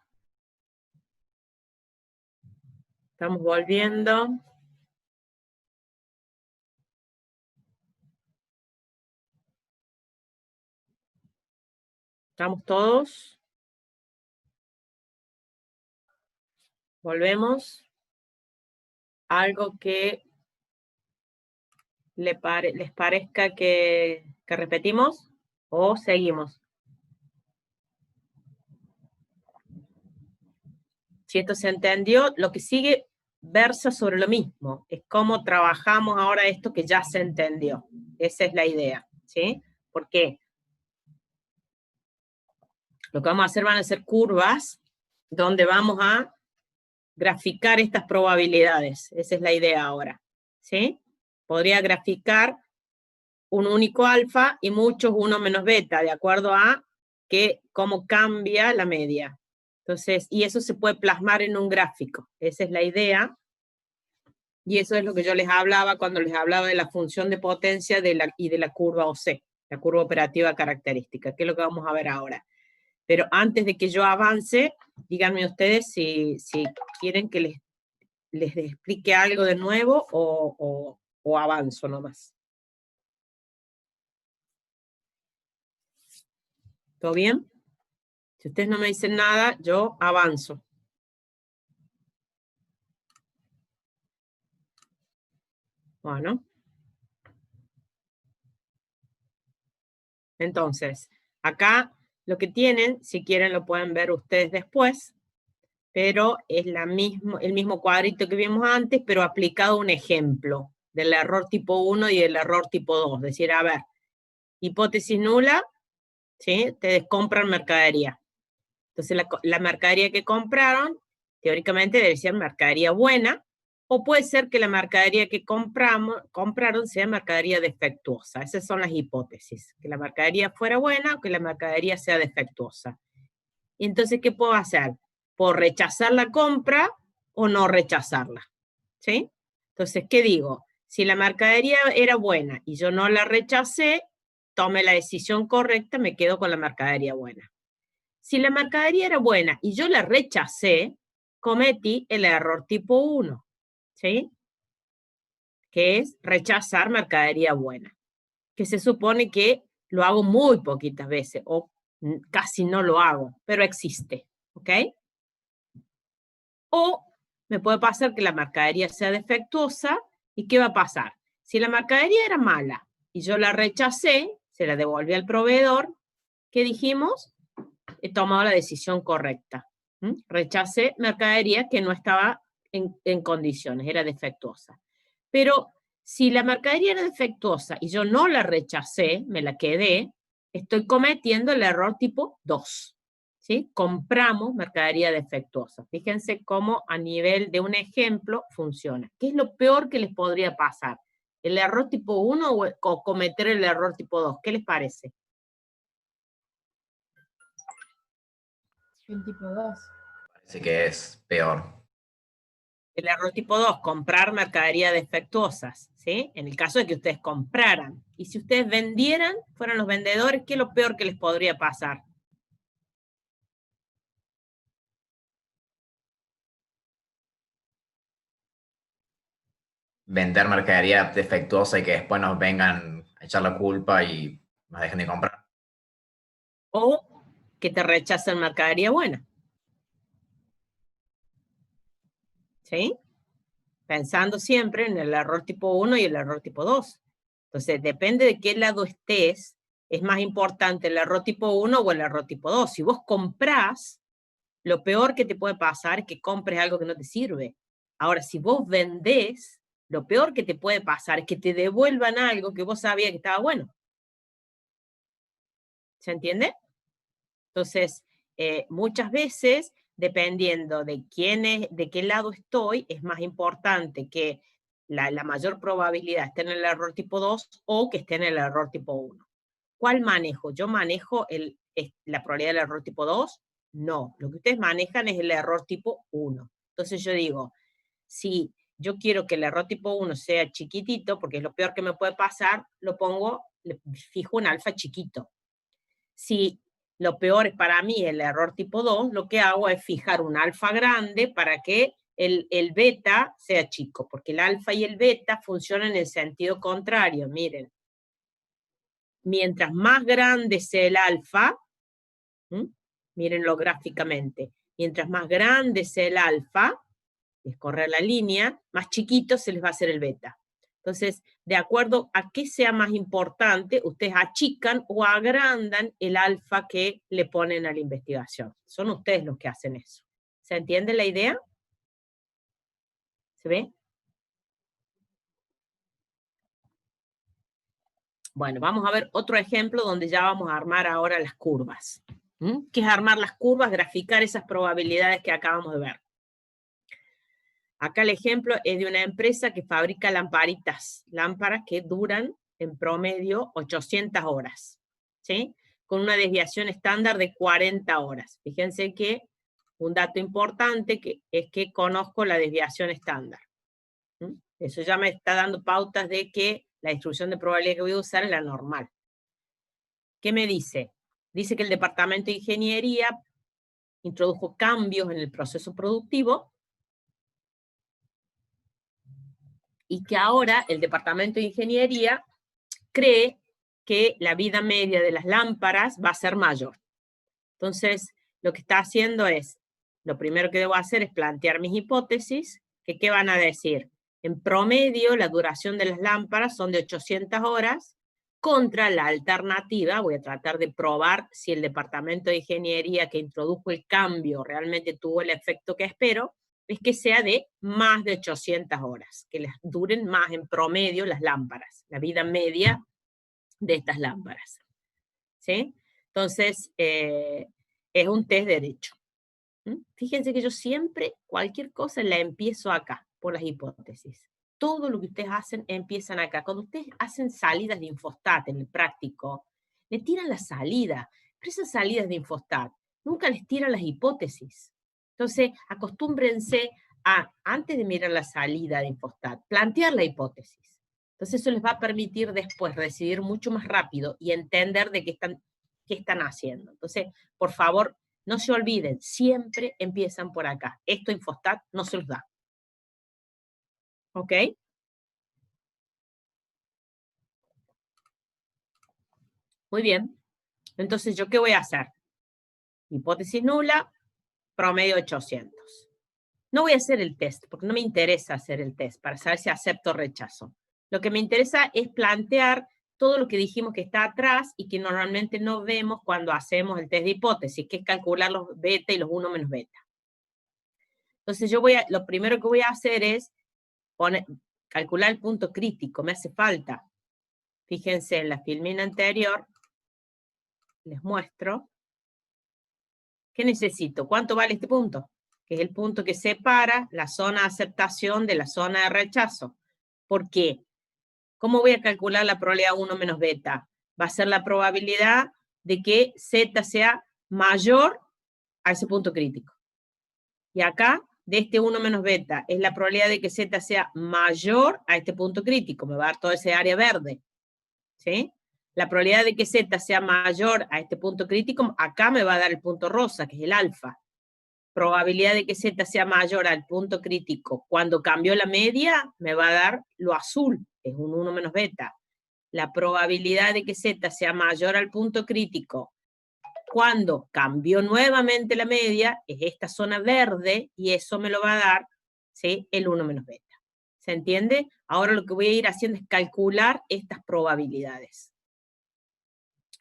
Estamos volviendo. ¿Estamos todos? Volvemos. Algo que les parezca que repetimos o seguimos. Si esto se entendió, lo que sigue versa sobre lo mismo. Es cómo trabajamos ahora esto que ya se entendió. Esa es la idea, ¿sí? ¿Por qué? Lo que vamos a hacer van a ser curvas donde vamos a graficar estas probabilidades. Esa es la idea ahora, ¿sí? Podría graficar un único alfa y muchos 1 menos beta, de acuerdo a cómo cambia la media. Entonces, y eso se puede plasmar en un gráfico. Esa es la idea. Y eso es lo que yo les hablaba cuando les hablaba de la función de potencia y de la curva OC, la curva operativa característica, que es lo que vamos a ver ahora. Pero antes de que yo avance, díganme ustedes si quieren que les explique algo de nuevo o avanzo nomás. ¿Todo bien? Si ustedes no me dicen nada, yo avanzo. Bueno. Entonces, acá lo que tienen, si quieren lo pueden ver ustedes después, pero es el mismo cuadrito que vimos antes, pero aplicado a un ejemplo del error tipo 1 y el error tipo 2. Es decir, a ver, hipótesis nula, ¿sí? Te descompran mercadería. Entonces la mercadería que compraron, teóricamente debe ser mercadería buena, o puede ser que la mercadería que compraron sea mercadería defectuosa. Esas son las hipótesis, que la mercadería fuera buena o que la mercadería sea defectuosa. Y entonces, ¿qué puedo hacer? Puedo rechazar la compra o no rechazarla, ¿sí? Entonces, ¿qué digo? Si la mercadería era buena y yo no la rechacé, tomé la decisión correcta, me quedo con la mercadería buena. Si la mercadería era buena y yo la rechacé, cometí el error tipo 1, ¿sí? Que es rechazar mercadería buena, que se supone que lo hago muy poquitas veces o casi no lo hago, pero existe, ¿ok? O me puede pasar que la mercadería sea defectuosa, ¿y qué va a pasar? Si la mercadería era mala y yo la rechacé, se la devolví al proveedor, ¿qué dijimos? He tomado la decisión correcta. Rechacé mercadería que no estaba en condiciones, era defectuosa. Pero si la mercadería era defectuosa y yo no la rechacé, me la quedé, estoy cometiendo el error tipo 2. ¿Sí? Compramos mercadería defectuosa. Fíjense cómo a nivel de un ejemplo funciona. ¿Qué es lo peor que les podría pasar? ¿El error tipo 1 o cometer el error tipo 2? ¿Qué les parece? El tipo 2. Parece que es peor. El error tipo 2, comprar mercadería defectuosas, ¿sí? En el caso de que ustedes compraran. Y si ustedes vendieran, fueran los vendedores, ¿qué es lo peor que les podría pasar? Vender mercadería defectuosa y que después nos vengan a echar la culpa y nos dejen de comprar. O que te rechacen mercadería buena. ¿Sí? Pensando siempre en el error tipo 1 y el error tipo 2. Entonces, depende de qué lado estés, es más importante el error tipo 1 o el error tipo 2. Si vos comprás, lo peor que te puede pasar es que compres algo que no te sirve. Ahora, si vos vendés, lo peor que te puede pasar es que te devuelvan algo que vos sabías que estaba bueno. ¿Se entiende? Entonces, muchas veces, dependiendo de de qué lado estoy, es más importante que la mayor probabilidad esté en el error tipo 2 o que esté en el error tipo 1. ¿Cuál manejo? ¿Yo manejo la probabilidad del error tipo 2? No, lo que ustedes manejan es el error tipo 1. Entonces yo digo, si yo quiero que el error tipo 1 sea chiquitito, porque es lo peor que me puede pasar, le fijo un alfa chiquito. Si lo peor es para mí el error tipo 2, lo que hago es fijar un alfa grande para que el beta sea chico, porque el alfa y el beta funcionan en el sentido contrario, miren. Mientras más grande sea el alfa, mírenlo gráficamente, mientras más grande sea el alfa, es correr la línea, más chiquito se les va a hacer el beta. Entonces, de acuerdo a qué sea más importante, ustedes achican o agrandan el alfa que le ponen a la investigación. Son ustedes los que hacen eso. ¿Se entiende la idea? ¿Se ve? Bueno, vamos a ver otro ejemplo donde ya vamos a armar ahora las curvas. ¿Qué es armar las curvas? Graficar esas probabilidades que acabamos de ver. Acá el ejemplo es de una empresa que fabrica lamparitas, lámparas que duran en promedio 800 horas, ¿sí? Con una desviación estándar de 40 horas. Fíjense que un dato importante es que conozco la desviación estándar. Eso ya me está dando pautas de que la distribución de probabilidad que voy a usar es la normal. ¿Qué me dice? Dice que el departamento de ingeniería introdujo cambios en el proceso productivo y que ahora el departamento de ingeniería cree que la vida media de las lámparas va a ser mayor. Entonces, lo que está haciendo es, lo primero que debo hacer es plantear mis hipótesis, que ¿qué van a decir? En promedio, la duración de las lámparas son de 800 horas, contra la alternativa, voy a tratar de probar si el departamento de ingeniería que introdujo el cambio realmente tuvo el efecto que espero, es que sea de más de 800 horas, que les duren más en promedio las lámparas, la vida media de estas lámparas. ¿Sí? Entonces, es un test derecho. Fíjense que yo siempre, cualquier cosa la empiezo acá, por las hipótesis. Todo lo que ustedes hacen, empiezan acá. Cuando ustedes hacen salidas de Infostat en el práctico, le tiran la salida, pero esas salidas de Infostat nunca les tiran las hipótesis. Entonces, acostúmbrense a, antes de mirar la salida de Infostat, plantear la hipótesis. Entonces, eso les va a permitir después decidir mucho más rápido y entender de qué están haciendo. Entonces, por favor, no se olviden, siempre empiezan por acá. Esto Infostat no se los da. ¿Ok? Muy bien. Entonces, ¿yo qué voy a hacer? Hipótesis nula, promedio 800. No voy a hacer el test, porque no me interesa hacer el test para saber si acepto o rechazo. Lo que me interesa es plantear todo lo que dijimos que está atrás y que normalmente no vemos cuando hacemos el test de hipótesis, que es calcular los beta y los 1 menos beta. Entonces, lo primero que voy a hacer es calcular el punto crítico, me hace falta. Fíjense, en la filmina anterior, les muestro. ¿Qué necesito? ¿Cuánto vale este punto? Que es el punto que separa la zona de aceptación de la zona de rechazo. ¿Por qué? ¿Cómo voy a calcular la probabilidad 1 menos beta? Va a ser la probabilidad de que Z sea mayor a ese punto crítico. Y acá, de este 1 menos beta, es la probabilidad de que Z sea mayor a este punto crítico. Me va a dar todo ese área verde. ¿Sí? La probabilidad de que Z sea mayor a este punto crítico, acá me va a dar el punto rosa, que es el alfa. Probabilidad de que Z sea mayor al punto crítico cuando cambió la media, me va a dar lo azul, es un 1 menos beta. La probabilidad de que Z sea mayor al punto crítico cuando cambió nuevamente la media, es esta zona verde, y eso me lo va a dar, ¿sí?, el 1 menos beta. ¿Se entiende? Ahora lo que voy a ir haciendo es calcular estas probabilidades.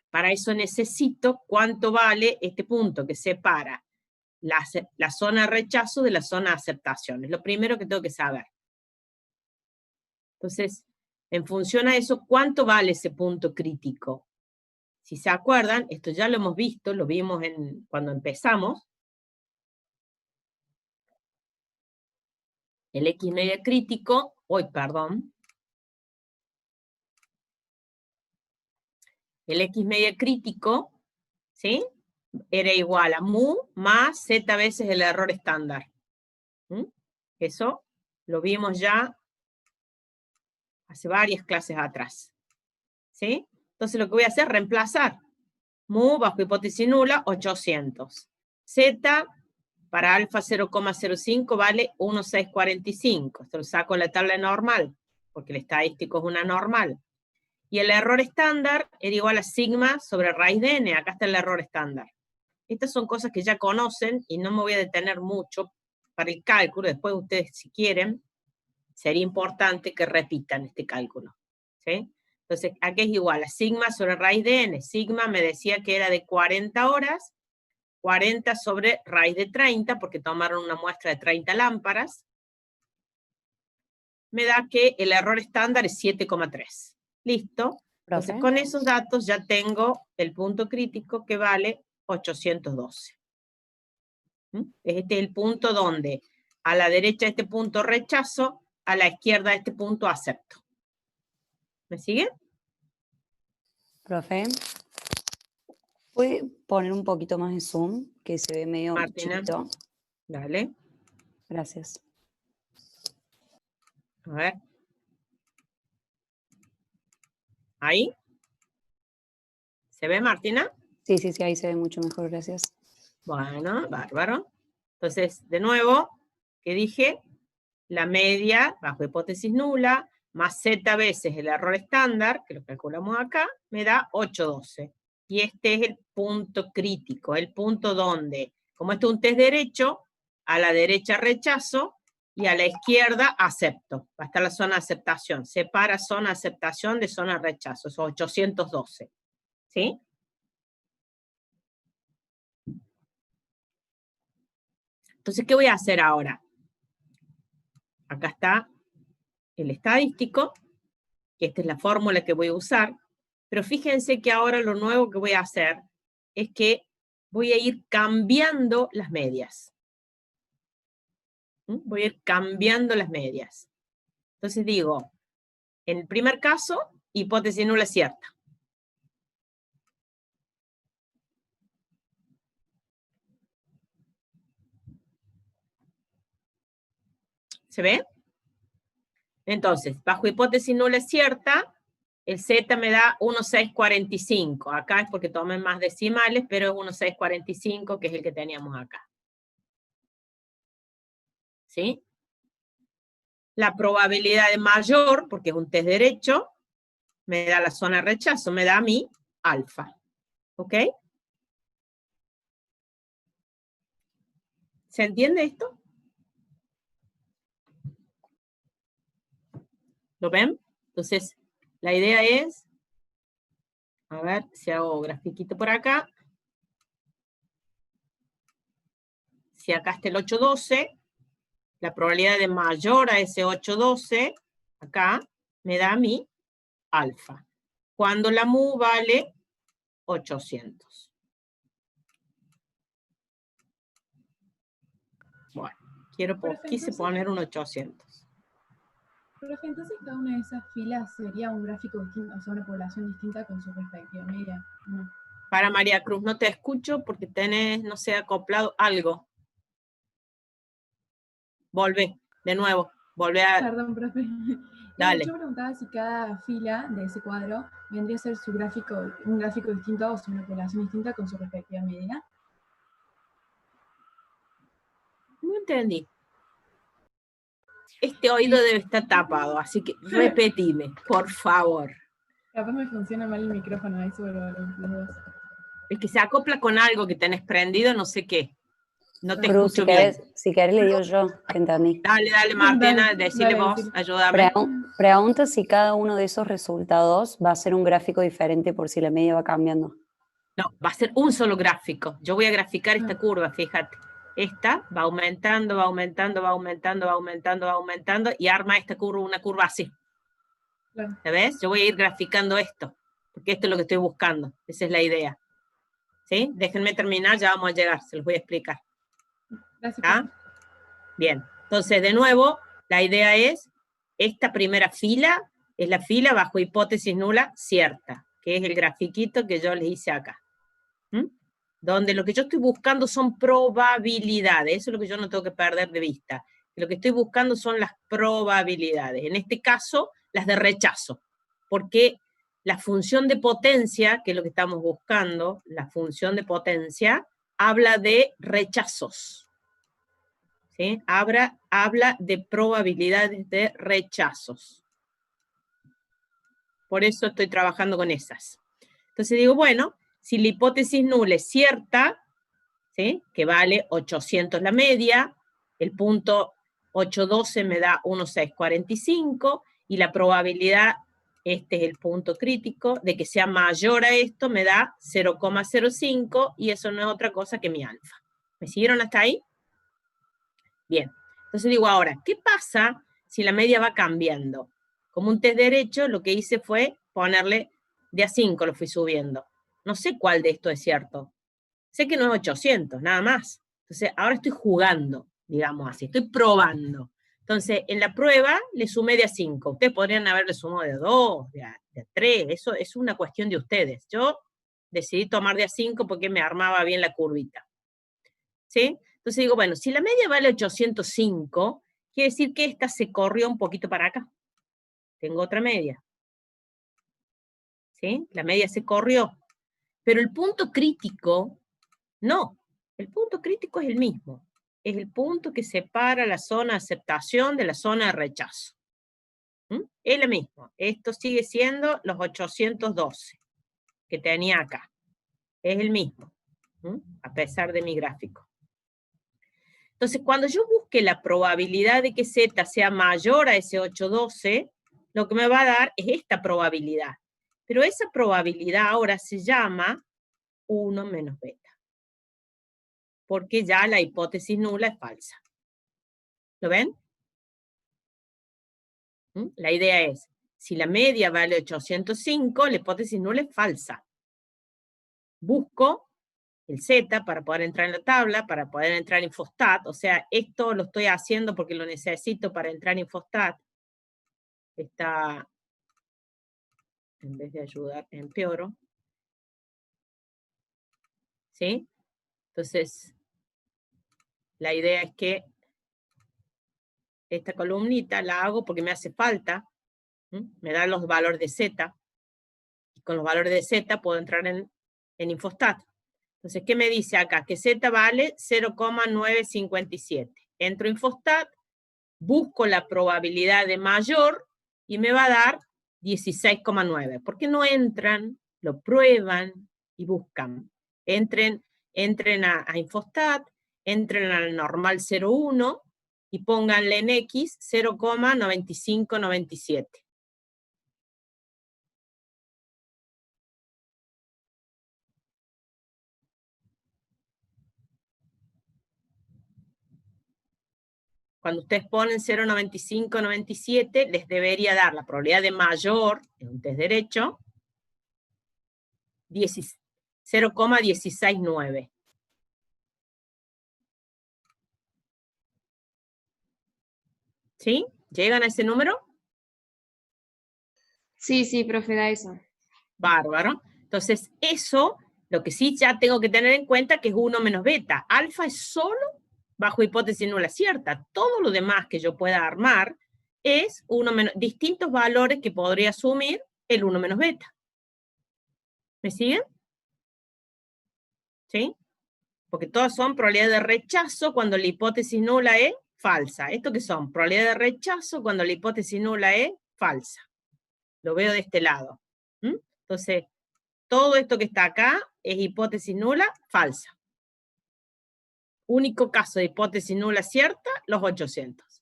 Para eso necesito cuánto vale este punto que separa la zona de rechazo de la zona de aceptación. Es lo primero que tengo que saber. Entonces, en función a eso, ¿cuánto vale ese punto crítico? Si se acuerdan, esto ya lo hemos visto, lo vimos cuando empezamos. El X media crítico, el X media crítico, ¿sí?, era igual a mu más Z veces el error estándar. Eso lo vimos ya hace varias clases atrás. ¿Sí? Entonces lo que voy a hacer es reemplazar. Mu bajo hipótesis nula, 800. Z para alfa 0,05 vale 1,645. Esto lo saco en la tabla normal, porque el estadístico es una normal. Y el error estándar era igual a sigma sobre raíz de n. Acá está el error estándar. Estas son cosas que ya conocen y no me voy a detener mucho para el cálculo. Después ustedes, si quieren, sería importante que repitan este cálculo. ¿Sí? Entonces, aquí es igual a sigma sobre raíz de n. Sigma me decía que era de 40 horas, 40 sobre raíz de 30, porque tomaron una muestra de 30 lámparas. Me da que el error estándar es 7,3. Listo. Entonces, Profe. con esos datos ya tengo el punto crítico que vale 812. Este es el punto donde a la derecha de este punto rechazo, a la izquierda de este punto acepto. ¿Me sigue? Profe, ¿puede poner un poquito más de zoom? Que se ve medio Martina. chiquito. Dale. Gracias. A ver. ¿Ahí? ¿Se ve, Martina? Sí, sí, sí, ahí se ve mucho mejor, gracias. Bueno, bárbaro. Entonces, de nuevo, ¿qué dije? La media, bajo hipótesis nula, más z veces el error estándar, que lo calculamos acá, me da 812. Y este es el punto crítico, el punto donde, como esto es un test derecho, a la derecha rechazo y a la izquierda acepto. Va a estar la zona de aceptación. Separa zona de aceptación de zona de rechazo. Eso es 812. ¿Sí? Entonces, ¿qué voy a hacer ahora? Acá está el estadístico, que esta es la fórmula que voy a usar, pero fíjense que ahora lo nuevo que voy a hacer es que voy a ir cambiando las medias. Voy a ir cambiando las medias. Entonces digo, en el primer caso, hipótesis nula cierta. ¿Se ve? Entonces, bajo hipótesis nula cierta, el Z me da 1,645. Acá es porque tomé más decimales, pero es 1,645, que es el que teníamos acá. ¿Sí? La probabilidad de mayor, porque es un test derecho, me da la zona de rechazo, me da mi alfa. ¿Ok? ¿Se entiende esto? ¿Lo ven? Entonces, la idea es, a ver si hago grafiquito por acá. Si acá está el 812, la probabilidad de mayor a ese 812, acá, me da mi alfa. Cuando la mu vale 800. Bueno, quise poner un 800. Profe, entonces cada una de esas filas sería un gráfico distinto, o sea, una población distinta con su respectiva media. No. Para María Cruz, no te escucho porque tenés, no sé, acoplado algo. Volvé, de nuevo, volvé a... Perdón, profe. Dale. Yo preguntaba si cada fila de ese cuadro vendría a ser su gráfico, un gráfico distinto o sea, una población distinta con su respectiva media. No entendí. Este oído debe estar tapado, así que repetime, por favor. Capaz me funciona mal el micrófono, ahí sobre los dos. Es que se acopla con algo que tenés prendido, no sé qué. No te Cruz, escucho bien. si querés le digo yo, que entendí. Dale, Martina, decile vos, decile. ayúdame. Pregunta si cada uno de esos resultados va a ser un gráfico diferente por si la media va cambiando. No, va a ser un solo gráfico. Yo voy a graficar esta curva, fíjate. Esta va aumentando, va aumentando, va aumentando, va aumentando, va aumentando, y arma esta curva, una curva así. Claro. ¿Te ves? Yo voy a ir graficando esto, porque esto es lo que estoy buscando. Esa es la idea. ¿Sí? Déjenme terminar, ya vamos a llegar, se los voy a explicar. Gracias. ¿Ah? Bien, entonces de nuevo, la idea es, esta primera fila es la fila bajo hipótesis nula cierta, que es el grafiquito que yo les hice acá. Donde lo que yo estoy buscando son probabilidades, eso es lo que yo no tengo que perder de vista. Lo que estoy buscando son las probabilidades, en este caso, las de rechazo, porque la función de potencia, que es lo que estamos buscando, la función de potencia, habla de rechazos. ¿Sí? Habla de probabilidades de rechazos. Por eso estoy trabajando con esas. Entonces digo, bueno, si la hipótesis nula es cierta, ¿sí? Que vale 800 la media, el punto 812 me da 1,645, y la probabilidad, este es el punto crítico, de que sea mayor a esto me da 0,05, y eso no es otra cosa que mi alfa. ¿Me siguieron hasta ahí? Bien. Entonces digo ahora, ¿qué pasa si la media va cambiando? Como un test derecho, lo que hice fue ponerle de a 5, lo fui subiendo. No sé cuál de esto es cierto. Sé que no es 800, nada más. Entonces, ahora estoy jugando, digamos así, estoy probando. Entonces, en la prueba le sumé de a 5. Ustedes podrían haberle sumado de a 2, de a 3. Eso es una cuestión de ustedes. Yo decidí tomar de a 5 porque me armaba bien la curvita. ¿Sí? Entonces digo, bueno, si la media vale 805, quiere decir que esta se corrió un poquito para acá. Tengo otra media. ¿Sí? La media se corrió. Pero el punto crítico, no. El punto crítico es el mismo. Es el punto que separa la zona de aceptación de la zona de rechazo. ¿Mm? Es lo mismo. Esto sigue siendo los 812 que tenía acá. Es el mismo. ¿Mm? A pesar de mi gráfico. Entonces, cuando yo busque la probabilidad de que Z sea mayor a ese 812, lo que me va a dar es esta probabilidad. Pero esa probabilidad ahora se llama 1 menos beta. Porque ya la hipótesis nula es falsa. ¿Lo ven? La idea es, si la media vale 805, la hipótesis nula es falsa. Busco el Z para poder entrar en la tabla, para poder entrar en Infostat. O sea, esto lo estoy haciendo porque lo necesito para entrar en Infostat. Está, en vez de ayudar, empeoro. ¿Sí? Entonces, la idea es que esta columnita la hago porque me hace falta. Me da los valores de Z. Y con los valores de Z puedo entrar en Infostat. Entonces, ¿qué me dice acá? Que Z vale 0,957. Entro en Infostat, busco la probabilidad de mayor y me va a dar 16,9. ¿Por qué no entran, lo prueban y buscan? Entren a Infostat, entren al normal 0,1 y pónganle en X 0,9597. Cuando ustedes ponen 0,9597, les debería dar la probabilidad de mayor, en un test derecho, 0,169. ¿Sí? ¿Llegan a ese número? Sí, profe, da eso. Bárbaro. Entonces, eso, lo que sí ya tengo que tener en cuenta que es 1 menos beta. Alfa es solo bajo hipótesis nula cierta. Todo lo demás que yo pueda armar es distintos valores que podría asumir el 1 menos beta. ¿Me siguen? ¿Sí? Porque todas son probabilidades de rechazo cuando la hipótesis nula es falsa. ¿Esto qué son? Probabilidades de rechazo cuando la hipótesis nula es falsa. Lo veo de este lado. Entonces, todo esto que está acá es hipótesis nula falsa. Único caso de hipótesis nula cierta, los 800.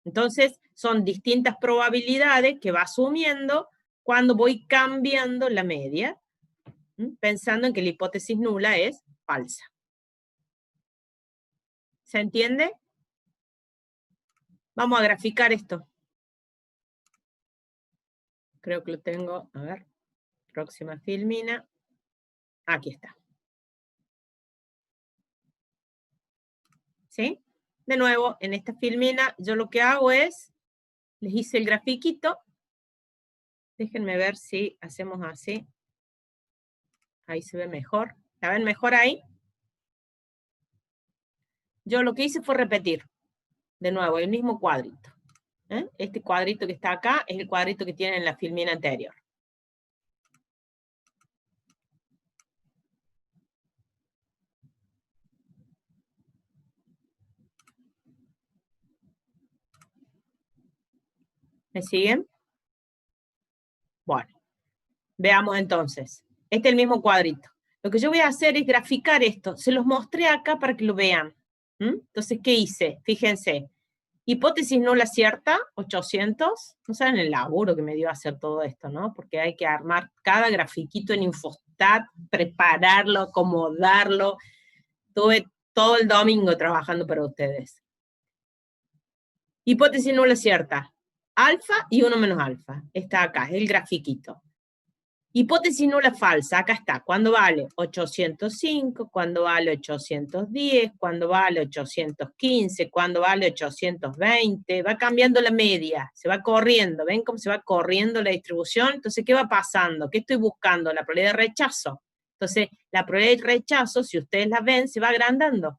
Entonces, son distintas probabilidades que va asumiendo cuando voy cambiando la media, pensando en que la hipótesis nula es falsa. ¿Se entiende? Vamos a graficar esto. Creo que lo tengo, a ver, próxima filmina. Aquí está. ¿Sí? De nuevo, en esta filmina, yo lo que hago es, les hice el grafiquito. Déjenme ver si hacemos así. Ahí se ve mejor. ¿La ven mejor ahí? Yo lo que hice fue repetir, de nuevo, el mismo cuadrito. Este cuadrito que está acá es el cuadrito que tiene en la filmina anterior. ¿Me siguen? Bueno, veamos entonces. Este es el mismo cuadrito. Lo que yo voy a hacer es graficar esto. Se los mostré acá para que lo vean. Entonces, ¿qué hice? Fíjense. Hipótesis nula cierta, 800. No saben el laburo que me dio hacer todo esto, ¿no? Porque hay que armar cada grafiquito en Infostat, prepararlo, acomodarlo. Tuve todo el domingo trabajando para ustedes. Hipótesis nula cierta. Alfa y 1 menos alfa. Está acá, es el grafiquito. Hipótesis nula falsa, acá está. Cuando vale 805, cuando vale 810, cuando vale 815, cuando vale 820. Va cambiando la media, se va corriendo. ¿Ven cómo se va corriendo la distribución? Entonces, ¿qué va pasando? ¿Qué estoy buscando? La probabilidad de rechazo. Entonces, la probabilidad de rechazo, si ustedes la ven, se va agrandando.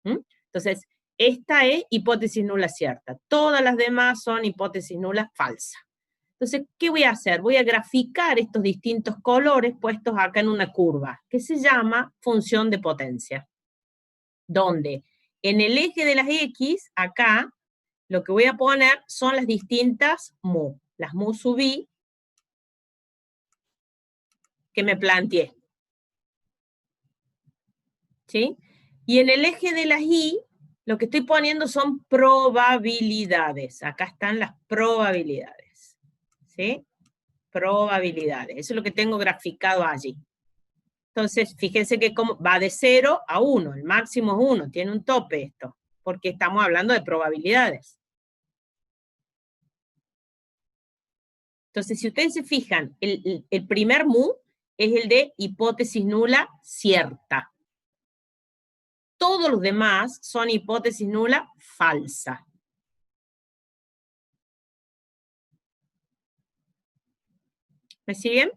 Entonces, esta es hipótesis nula cierta. Todas las demás son hipótesis nula falsa. Entonces, ¿qué voy a hacer? Voy a graficar estos distintos colores puestos acá en una curva, que se llama función de potencia. Donde en el eje de las X, acá, lo que voy a poner son las distintas mu. Las mu sub i que me planteé. ¿Sí? Y en el eje de las y, lo que estoy poniendo son probabilidades. Acá están las probabilidades. ¿Sí? Probabilidades. Eso es lo que tengo graficado allí. Entonces, fíjense que va de 0 a 1. El máximo es 1. Tiene un tope esto. Porque estamos hablando de probabilidades. Entonces, si ustedes se fijan, el primer mu es el de hipótesis nula cierta. Todos los demás son hipótesis nula falsa. ¿Me siguen?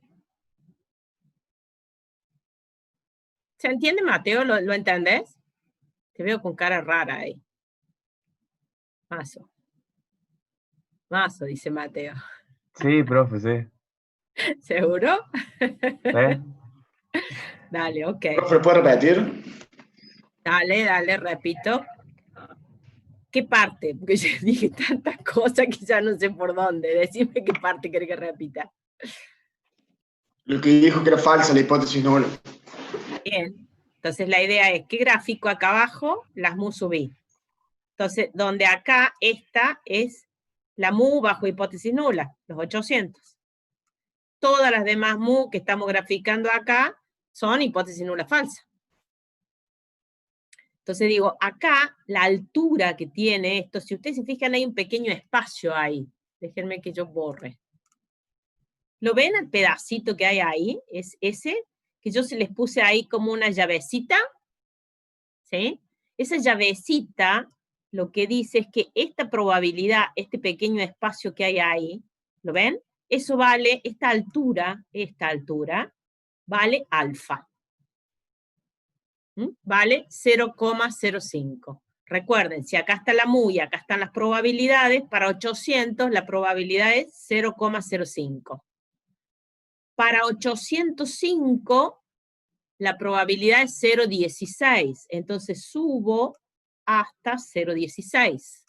¿Se entiende, Mateo? ¿Lo entendés? Te veo con cara rara ahí. Mazo. Mazo, dice Mateo. Sí, profe, sí. ¿Seguro? ¿Sí? Dale, ok. Profe, ¿puede repetir? Dale, repito. ¿Qué parte? Porque yo dije tantas cosas que ya no sé por dónde. Decime qué parte querés que repita. Lo que dijo que era falsa la hipótesis nula. Bien. Entonces la idea es, ¿qué gráfico acá abajo? Las mu sub i. Entonces, donde acá esta es la mu bajo hipótesis nula, los 800. Todas las demás mu que estamos graficando acá son hipótesis nula falsa. Entonces digo, acá la altura que tiene esto, si ustedes se fijan hay un pequeño espacio ahí. Déjenme que yo borre. ¿Lo ven el pedacito que hay ahí? Es ese, que yo se les puse ahí como una llavecita. ¿Sí? Esa llavecita lo que dice es que esta probabilidad, este pequeño espacio que hay ahí, ¿lo ven? Eso vale, esta altura, vale alfa. Vale 0,05. Recuerden, si acá está la mu y acá están las probabilidades, para 800 la probabilidad es 0,05. Para 805 la probabilidad es 0,16. Entonces subo hasta 0,16.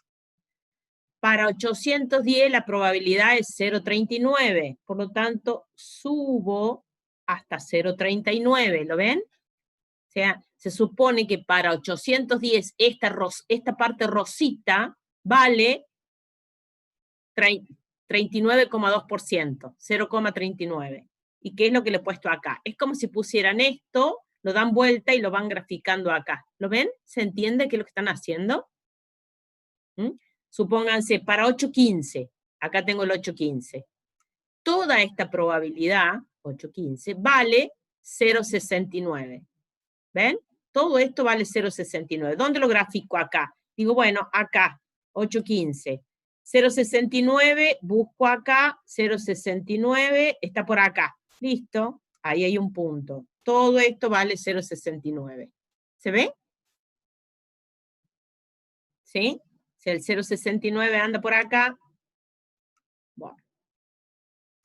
Para 810 la probabilidad es 0,39. Por lo tanto, subo hasta 0,39. ¿Lo ven? O sea, se supone que para 810 esta parte rosita vale 39,2%, 0,39. ¿Y qué es lo que le he puesto acá? Es como si pusieran esto, lo dan vuelta y lo van graficando acá. ¿Lo ven? ¿Se entiende qué es lo que están haciendo? Supónganse, para 8,15, acá tengo el 8,15. Toda esta probabilidad, 8,15, vale 0,69. ¿Ven? Todo esto vale 0,69. ¿Dónde lo grafico acá? Digo, bueno, acá, 8,15. 0,69, busco acá, 0,69, está por acá. Listo, ahí hay un punto. Todo esto vale 0,69. ¿Se ve? ¿Sí? Si el 0,69 anda por acá, bueno,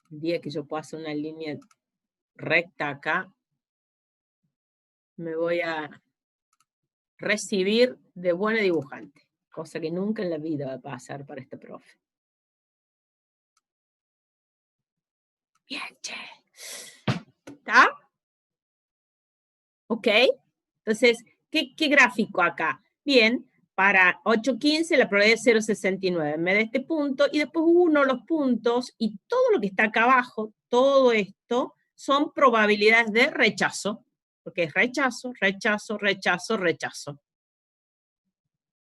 el día que yo pueda hacer una línea recta acá, me voy a recibir de buena dibujante, cosa que nunca en la vida va a pasar para este profe. Bien, che. ¿Está? ¿Ok? Entonces, ¿qué gráfico acá? Bien, para 8.15 la probabilidad es 0.69. Me da este punto y después uno los puntos y todo lo que está acá abajo, todo esto, son probabilidades de rechazo, porque es rechazo, rechazo, rechazo, rechazo,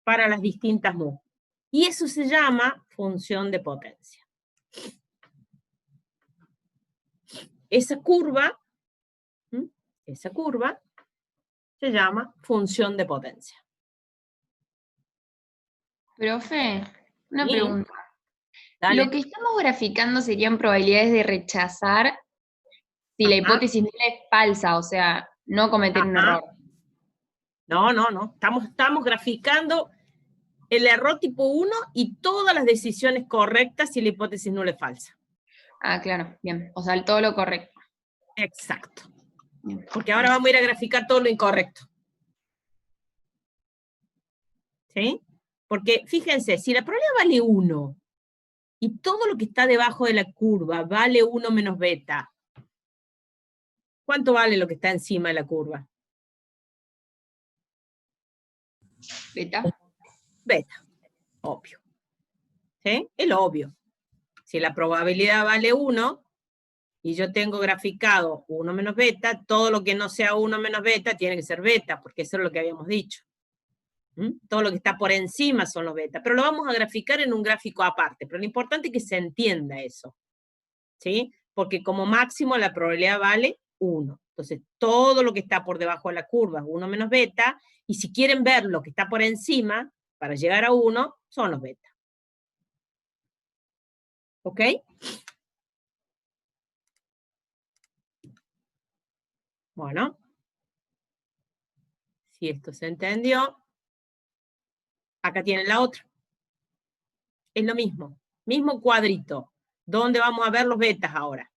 para las distintas mu. Y eso se llama función de potencia. Esa curva se llama función de potencia. Profe, una Sí. pregunta. Dale. Lo que estamos graficando serían probabilidades de rechazar si la hipótesis nula es falsa, o sea, no cometer un error. No. Estamos graficando el error tipo 1 y todas las decisiones correctas si la hipótesis nula es falsa. Ah, claro, bien. O sea, todo lo correcto. Exacto. Bien. Porque ahora vamos a ir a graficar todo lo incorrecto. ¿Sí? Porque fíjense, si la probabilidad vale 1 y todo lo que está debajo de la curva vale 1 menos beta, ¿cuánto vale lo que está encima de la curva? Beta. Beta, obvio. ¿Sí? Es lo obvio. Si la probabilidad vale 1 y yo tengo graficado 1 menos beta, todo lo que no sea 1 menos beta tiene que ser beta, porque eso es lo que habíamos dicho. Todo lo que está por encima son los beta, pero lo vamos a graficar en un gráfico aparte, pero lo importante es que se entienda eso, ¿sí? Porque como máximo la probabilidad vale 1, entonces todo lo que está por debajo de la curva es 1 menos beta, y si quieren ver lo que está por encima, para llegar a 1, son los beta. ¿Ok? Bueno, si esto se entendió, acá tienen la otra. Es lo mismo cuadrito. ¿Dónde vamos a ver los betas ahora?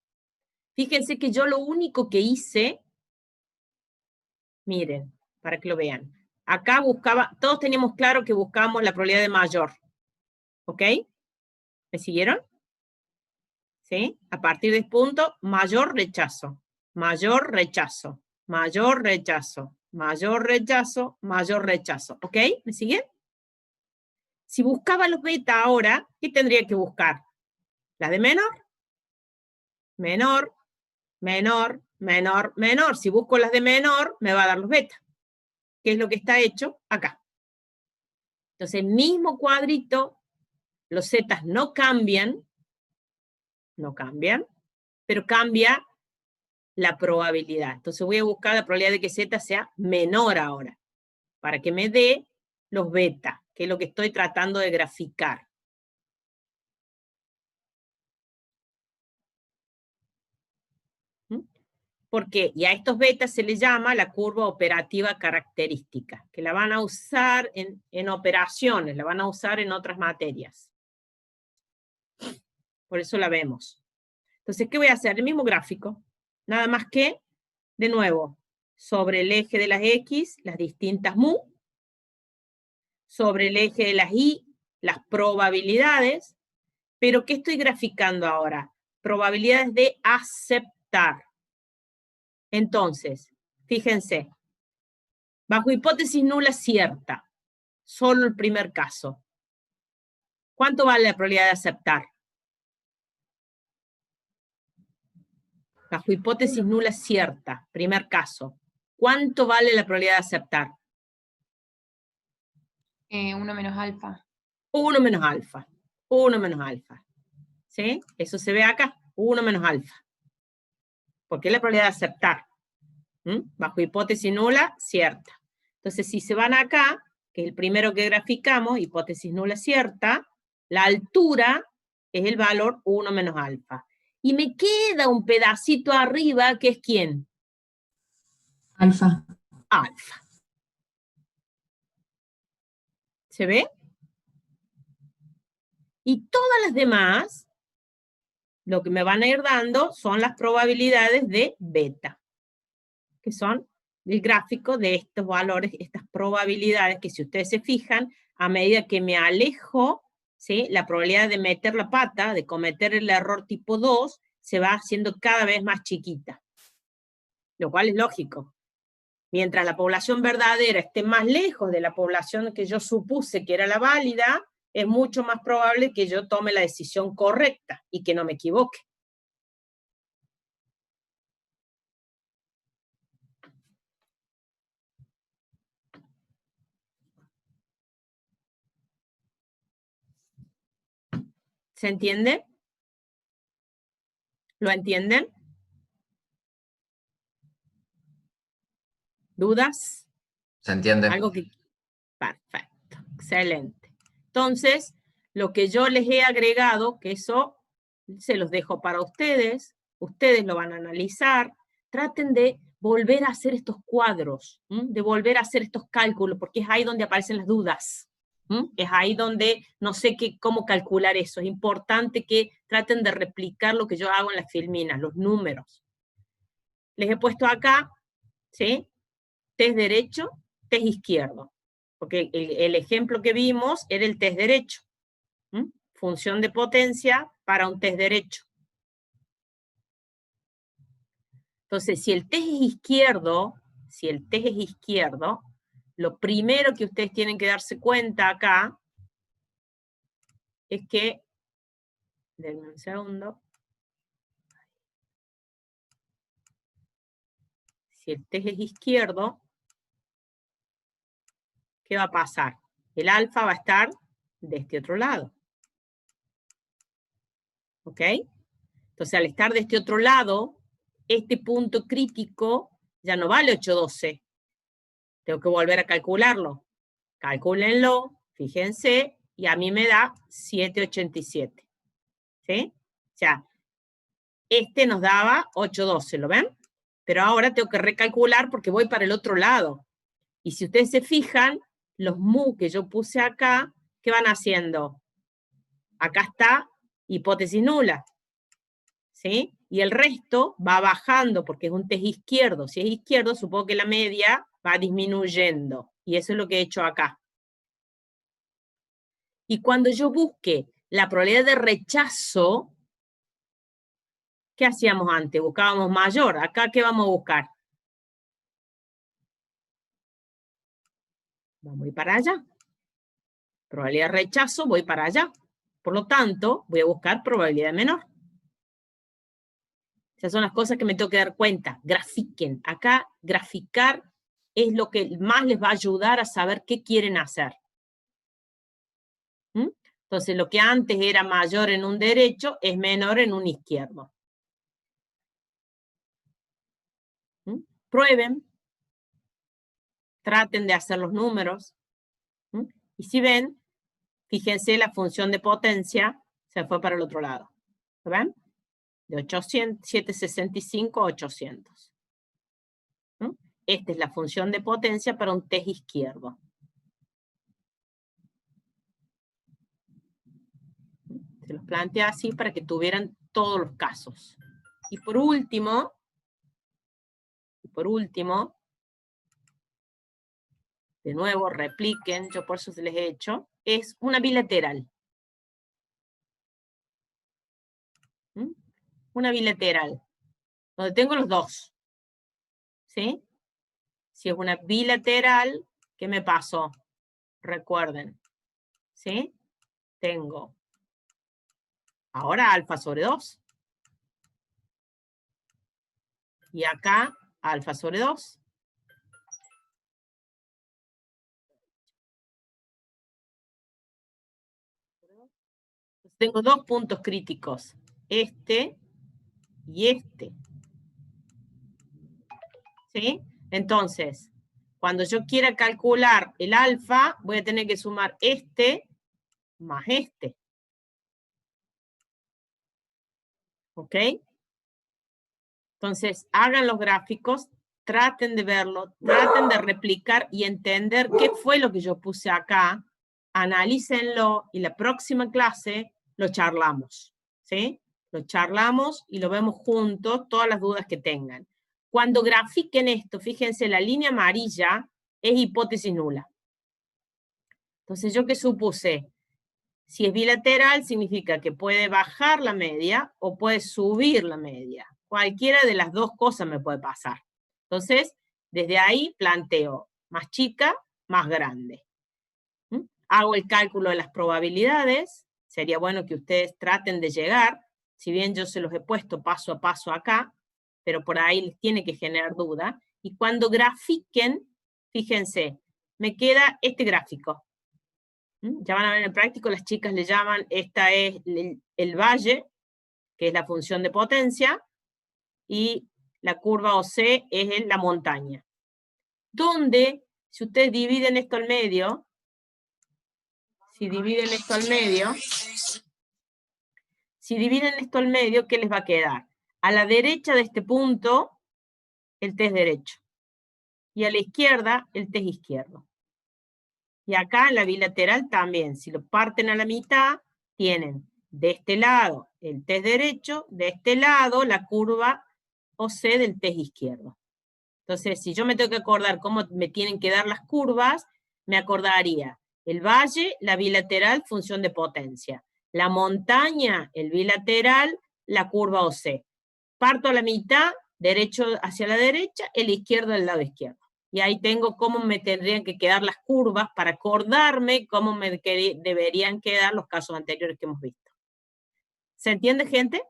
Fíjense que yo lo único que hice, miren, para que lo vean, acá buscaba, todos teníamos claro que buscábamos la probabilidad de mayor. ¿Ok? ¿Me siguieron? ¿Sí? A partir de este punto, mayor rechazo, mayor rechazo, mayor rechazo, mayor rechazo, mayor rechazo. ¿Ok? ¿Me siguen? Si buscaba los beta ahora, ¿qué tendría que buscar? ¿Las de menor? Menor, menor, menor, menor. Si busco las de menor, me va a dar los beta, que es lo que está hecho acá. Entonces, mismo cuadrito, los zetas no cambian, pero cambia la probabilidad. Entonces voy a buscar la probabilidad de que z sea menor ahora, para que me dé los beta, que es lo que estoy tratando de graficar. ¿Por qué? Y a estos betas se les llama la curva operativa característica, que la van a usar en operaciones, la van a usar en otras materias. Por eso la vemos. Entonces, ¿qué voy a hacer? El mismo gráfico, nada más que, de nuevo, sobre el eje de las X, las distintas mu, sobre el eje de las Y, las probabilidades, pero ¿qué estoy graficando ahora? Probabilidades de aceptar. Entonces, fíjense, bajo hipótesis nula cierta, solo el primer caso. ¿Cuánto vale la probabilidad de aceptar? Bajo hipótesis nula cierta, primer caso. ¿Cuánto vale la probabilidad de aceptar? 1 menos alfa. 1 menos alfa. 1 menos alfa. ¿Sí? Eso se ve acá. 1 menos alfa. ¿Por qué la probabilidad de aceptar? Bajo hipótesis nula cierta. Entonces, si se van acá, que es el primero que graficamos, hipótesis nula cierta, la altura es el valor 1 menos alfa. Y me queda un pedacito arriba, que es ¿quién? Alfa. Alfa. ¿Se ve? Y todas las demás, lo que me van a ir dando son las probabilidades de beta, que son el gráfico de estos valores, estas probabilidades, que si ustedes se fijan, a medida que me alejo, ¿sí? La probabilidad de meter la pata, de cometer el error tipo 2, se va haciendo cada vez más chiquita, lo cual es lógico. Mientras la población verdadera esté más lejos de la población que yo supuse que era la válida, es mucho más probable que yo tome la decisión correcta y que no me equivoque. ¿Se entiende? ¿Lo entienden? ¿Dudas? ¿Se entiende? Algo que... Perfecto, excelente. Entonces, lo que yo les he agregado, que eso se los dejo para ustedes lo van a analizar, traten de volver a hacer estos cuadros, de volver a hacer estos cálculos, porque es ahí donde aparecen las dudas. Es ahí donde no sé cómo calcular eso. Es importante que traten de replicar lo que yo hago en las filminas, los números. Les he puesto acá, ¿sí? Test derecho, test izquierdo. Porque el ejemplo que vimos era el test derecho. Función de potencia para un test derecho. Entonces, si el test es izquierdo, lo primero que ustedes tienen que darse cuenta acá es que, denme un segundo, si el test es izquierdo, ¿qué va a pasar? El alfa va a estar de este otro lado. ¿Ok? Entonces, al estar de este otro lado, este punto crítico ya no vale 812. Tengo que volver a calcularlo. Calcúlenlo, fíjense, y a mí me da 787. ¿Sí? O sea, este nos daba 812, ¿lo ven? Pero ahora tengo que recalcular porque voy para el otro lado. Y si ustedes se fijan, los mu que yo puse acá, ¿qué van haciendo? Acá está hipótesis nula. ¿Sí? Y el resto va bajando porque es un test izquierdo. Si es izquierdo, supongo que la media va disminuyendo. Y eso es lo que he hecho acá. Y cuando yo busque la probabilidad de rechazo, ¿qué hacíamos antes? Buscábamos mayor. ¿Acá qué vamos a buscar? Vamos a ir para allá. Probabilidad de rechazo, voy para allá. Por lo tanto, voy a buscar probabilidad menor. Esas son las cosas que me tengo que dar cuenta. Grafiquen. Acá, graficar es lo que más les va a ayudar a saber qué quieren hacer. Entonces, lo que antes era mayor en un derecho es menor en un izquierdo. Prueben. Traten de hacer los números. Y si ven, fíjense, la función de potencia se fue para el otro lado. ¿Lo ven? De 800, 765 a 800. Esta es la función de potencia para un test izquierdo. Se los plantea así para que tuvieran todos los casos. Y por último, de nuevo, repliquen, yo por eso se les he hecho, es una bilateral. Una bilateral, donde tengo los dos. ¿Sí? Si es una bilateral, ¿qué me pasó? Recuerden. ¿Sí? Tengo ahora alfa sobre 2. Y acá alfa sobre 2. Tengo dos puntos críticos. Este y este. ¿Sí? Entonces, cuando yo quiera calcular el alfa, voy a tener que sumar este más este. ¿Ok? Entonces, hagan los gráficos, traten de verlo, traten de replicar y entender qué fue lo que yo puse acá, analícenlo y la próxima clase lo charlamos. ¿Sí? Lo charlamos y lo vemos juntos, todas las dudas que tengan. Cuando grafiquen esto, fíjense, la línea amarilla es hipótesis nula. Entonces, ¿yo qué supuse? Si es bilateral, significa que puede bajar la media o puede subir la media. Cualquiera de las dos cosas me puede pasar. Entonces, desde ahí planteo más chica, más grande. Hago el cálculo de las probabilidades. Sería bueno que ustedes traten de llegar, si bien yo se los he puesto paso a paso acá, pero por ahí les tiene que generar duda. Y cuando grafiquen, fíjense, me queda este gráfico. Ya van a ver en el práctico, las chicas le llaman, esta es el valle, que es la función de potencia, y la curva OC es la montaña. Donde, si ustedes dividen esto al medio, si dividen esto al medio, ¿qué les va a quedar? A la derecha de este punto, el test derecho. Y a la izquierda, el test izquierdo. Y acá en la bilateral también, si lo parten a la mitad, tienen de este lado el test derecho, de este lado la curva OC del test izquierdo. Entonces, si yo me tengo que acordar cómo me tienen que dar las curvas, me acordaría el valle, la bilateral, función de potencia. La montaña, el bilateral, la curva OC. Parto a la mitad, derecho hacia la derecha, el izquierdo al lado izquierdo. Y ahí tengo cómo me tendrían que quedar las curvas para acordarme cómo me deberían quedar los casos anteriores que hemos visto. ¿Se entiende, gente?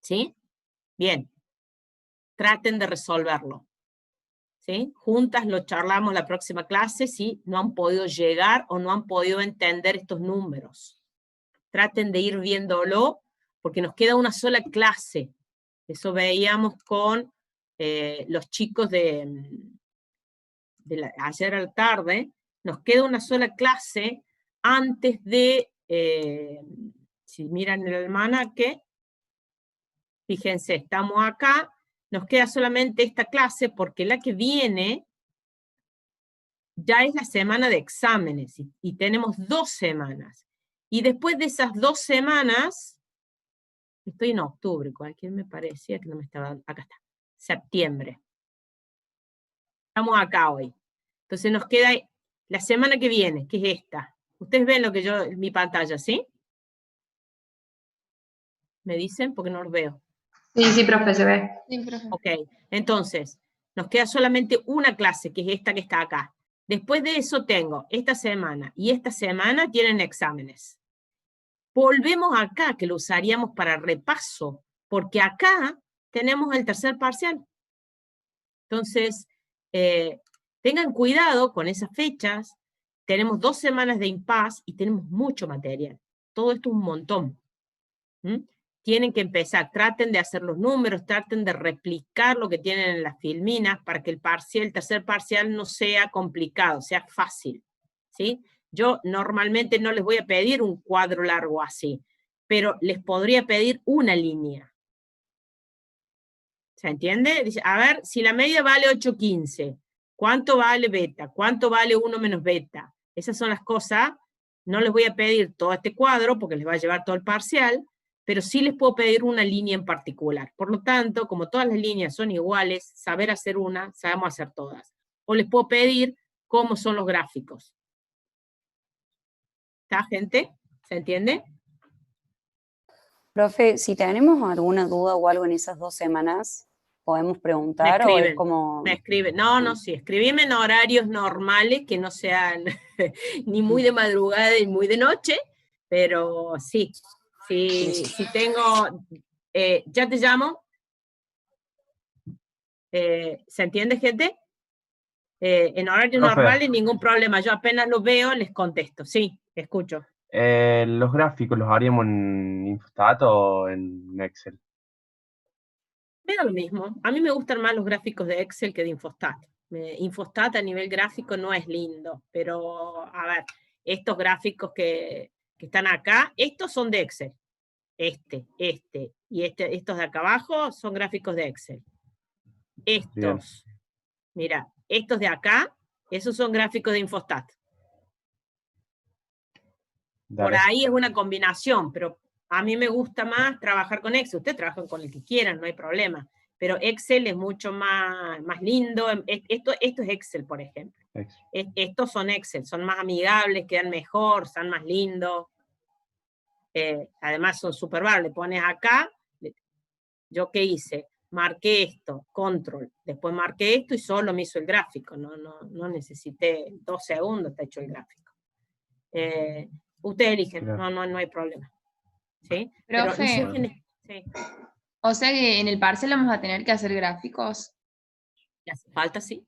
¿Sí? Bien. Traten de resolverlo. ¿Sí? Juntas lo charlamos la próxima clase si no han podido llegar o no han podido entender estos números. Traten de ir viéndolo porque nos queda una sola clase. Eso veíamos con los chicos ayer a la tarde. Nos queda una sola clase antes de, si miran el almanaque, fíjense, estamos acá, nos queda solamente esta clase porque la que viene ya es la semana de exámenes y tenemos 2 semanas. Y después de esas 2 semanas, estoy en octubre, cualquier me parecía que no me estaba dando, acá está, septiembre. Estamos acá hoy. Entonces nos queda la semana que viene, que es esta. Ustedes ven lo que yo, en mi pantalla, ¿sí? ¿Me dicen? Porque no los veo. Sí, profe, se ve. Sí, profe. Ok, entonces, nos queda solamente una clase, que es esta que está acá. Después de eso tengo esta semana y esta semana tienen exámenes. Volvemos acá, que lo usaríamos para repaso, porque acá tenemos el tercer parcial. Entonces, tengan cuidado con esas fechas. Tenemos 2 semanas de impas y tenemos mucho material. Todo esto es un montón. Tienen que empezar, traten de hacer los números, traten de replicar lo que tienen en las filminas para que el tercer parcial no sea complicado, sea fácil, ¿sí? Yo normalmente no les voy a pedir un cuadro largo así, pero les podría pedir una línea. ¿Se entiende? Dice, a ver, si la media vale 8,15, ¿cuánto vale beta? ¿Cuánto vale 1 menos beta? Esas son las cosas. No les voy a pedir todo este cuadro porque les va a llevar todo el parcial, pero sí les puedo pedir una línea en particular. Por lo tanto, como todas las líneas son iguales, saber hacer una, sabemos hacer todas. O les puedo pedir cómo son los gráficos. ¿Está, gente? ¿Se entiende? Profe, si tenemos alguna duda o algo en esas 2 semanas, ¿podemos preguntar o es como...? Me escriben. No, sí, escribime en horarios normales, que no sean ni muy de madrugada ni muy de noche, pero sí. Si tengo, ya te llamo. ¿Se entiende, gente? En horario normal, ningún problema. Yo apenas lo veo, les contesto. Sí, escucho. ¿Los gráficos los haríamos en Infostat o en Excel? Me da lo mismo. A mí me gustan más los gráficos de Excel que de Infostat. Infostat a nivel gráfico no es lindo, pero a ver, estos gráficos que están acá, estos son de Excel. Estos de acá abajo son gráficos de Excel. Estos, mira, estos de acá, esos son gráficos de Infostat. Por ahí es una combinación, pero a mí me gusta más trabajar con Excel. Ustedes trabajan con el que quieran, no hay problema. Pero Excel es mucho más lindo. Esto es Excel, por ejemplo. Estos son Excel, son más amigables, quedan mejor, están más lindos. además son súper varios, le pones acá, yo qué hice, marqué esto, control, después marqué esto y solo me hizo el gráfico, no necesité 2 segundos, está hecho el gráfico. Ustedes eligen, Claro. no hay problema. ¿Sí? Profe, sí, o sea que en el parcial vamos a tener que hacer gráficos. ¿le hace falta? Sí.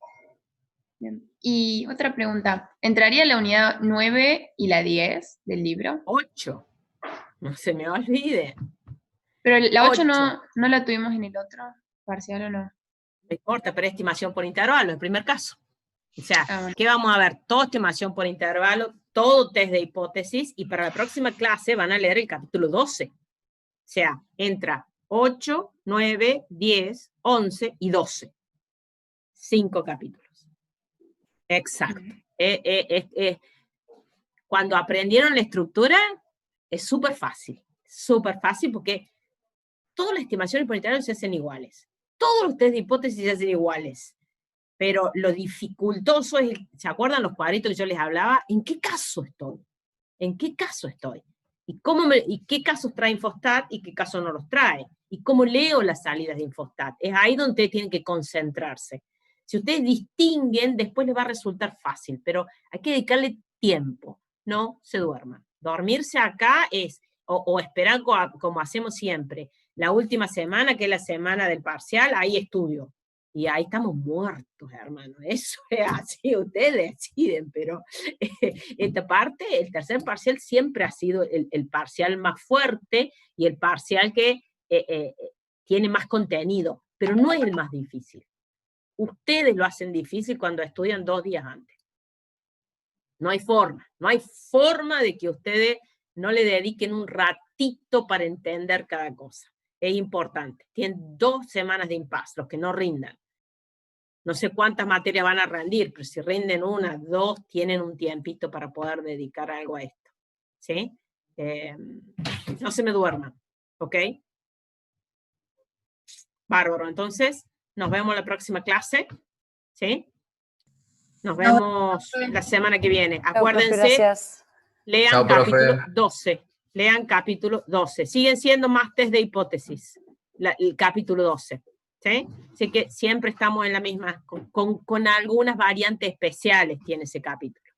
Bien. Y otra pregunta, ¿entraría la unidad 9 y la 10 del libro? 8, no se me olvide. Pero la 8 8. no la tuvimos en el otro parcial, ¿o no? No importa, pero estimación por intervalo, el primer caso. O sea, Bueno. ¿qué vamos a ver? Todo estimación por intervalo, todo test de hipótesis, y para la próxima clase van a leer el capítulo 12. O sea, entra 8, 9, 10, 11 y 12. 5 capítulos. Exacto. Cuando aprendieron la estructura, es súper fácil porque todas las estimaciones por intervalo se hacen iguales. Todos los test de hipótesis se hacen iguales. Pero lo dificultoso es, ¿se acuerdan los cuadritos que yo les hablaba? ¿En qué caso estoy? ¿En qué caso estoy? ¿Y qué casos trae Infostat y qué casos no los trae? ¿Y cómo leo las salidas de Infostat? Es ahí donde tienen que concentrarse. Si ustedes distinguen, después les va a resultar fácil, pero hay que dedicarle tiempo, no se duerman. Dormirse acá es, o esperar como hacemos siempre, la última semana, que es la semana del parcial, ahí estudio. Y ahí estamos muertos, hermano. Eso es así, ustedes deciden, pero esta parte, el tercer parcial siempre ha sido el parcial más fuerte y el parcial que tiene más contenido, pero no es el más difícil. Ustedes lo hacen difícil cuando estudian 2 días antes. No hay forma de que ustedes no le dediquen un ratito para entender cada cosa. Es importante. Tienen 2 semanas de impasse, los que no rindan. No sé cuántas materias van a rendir, pero si rinden 1, 2, tienen un tiempito para poder dedicar algo a esto. ¿Sí? No se me duerman, ¿ok? Bárbaro, entonces nos vemos la próxima clase. ¿Sí? Nos vemos la semana que viene. Chao, profe, Acuérdense, gracias. lean Chao, capítulo profe. 12. Lean capítulo 12. Siguen siendo más test de hipótesis, el capítulo 12. ¿Sí? Así que siempre estamos en la misma, con algunas variantes especiales tiene ese capítulo.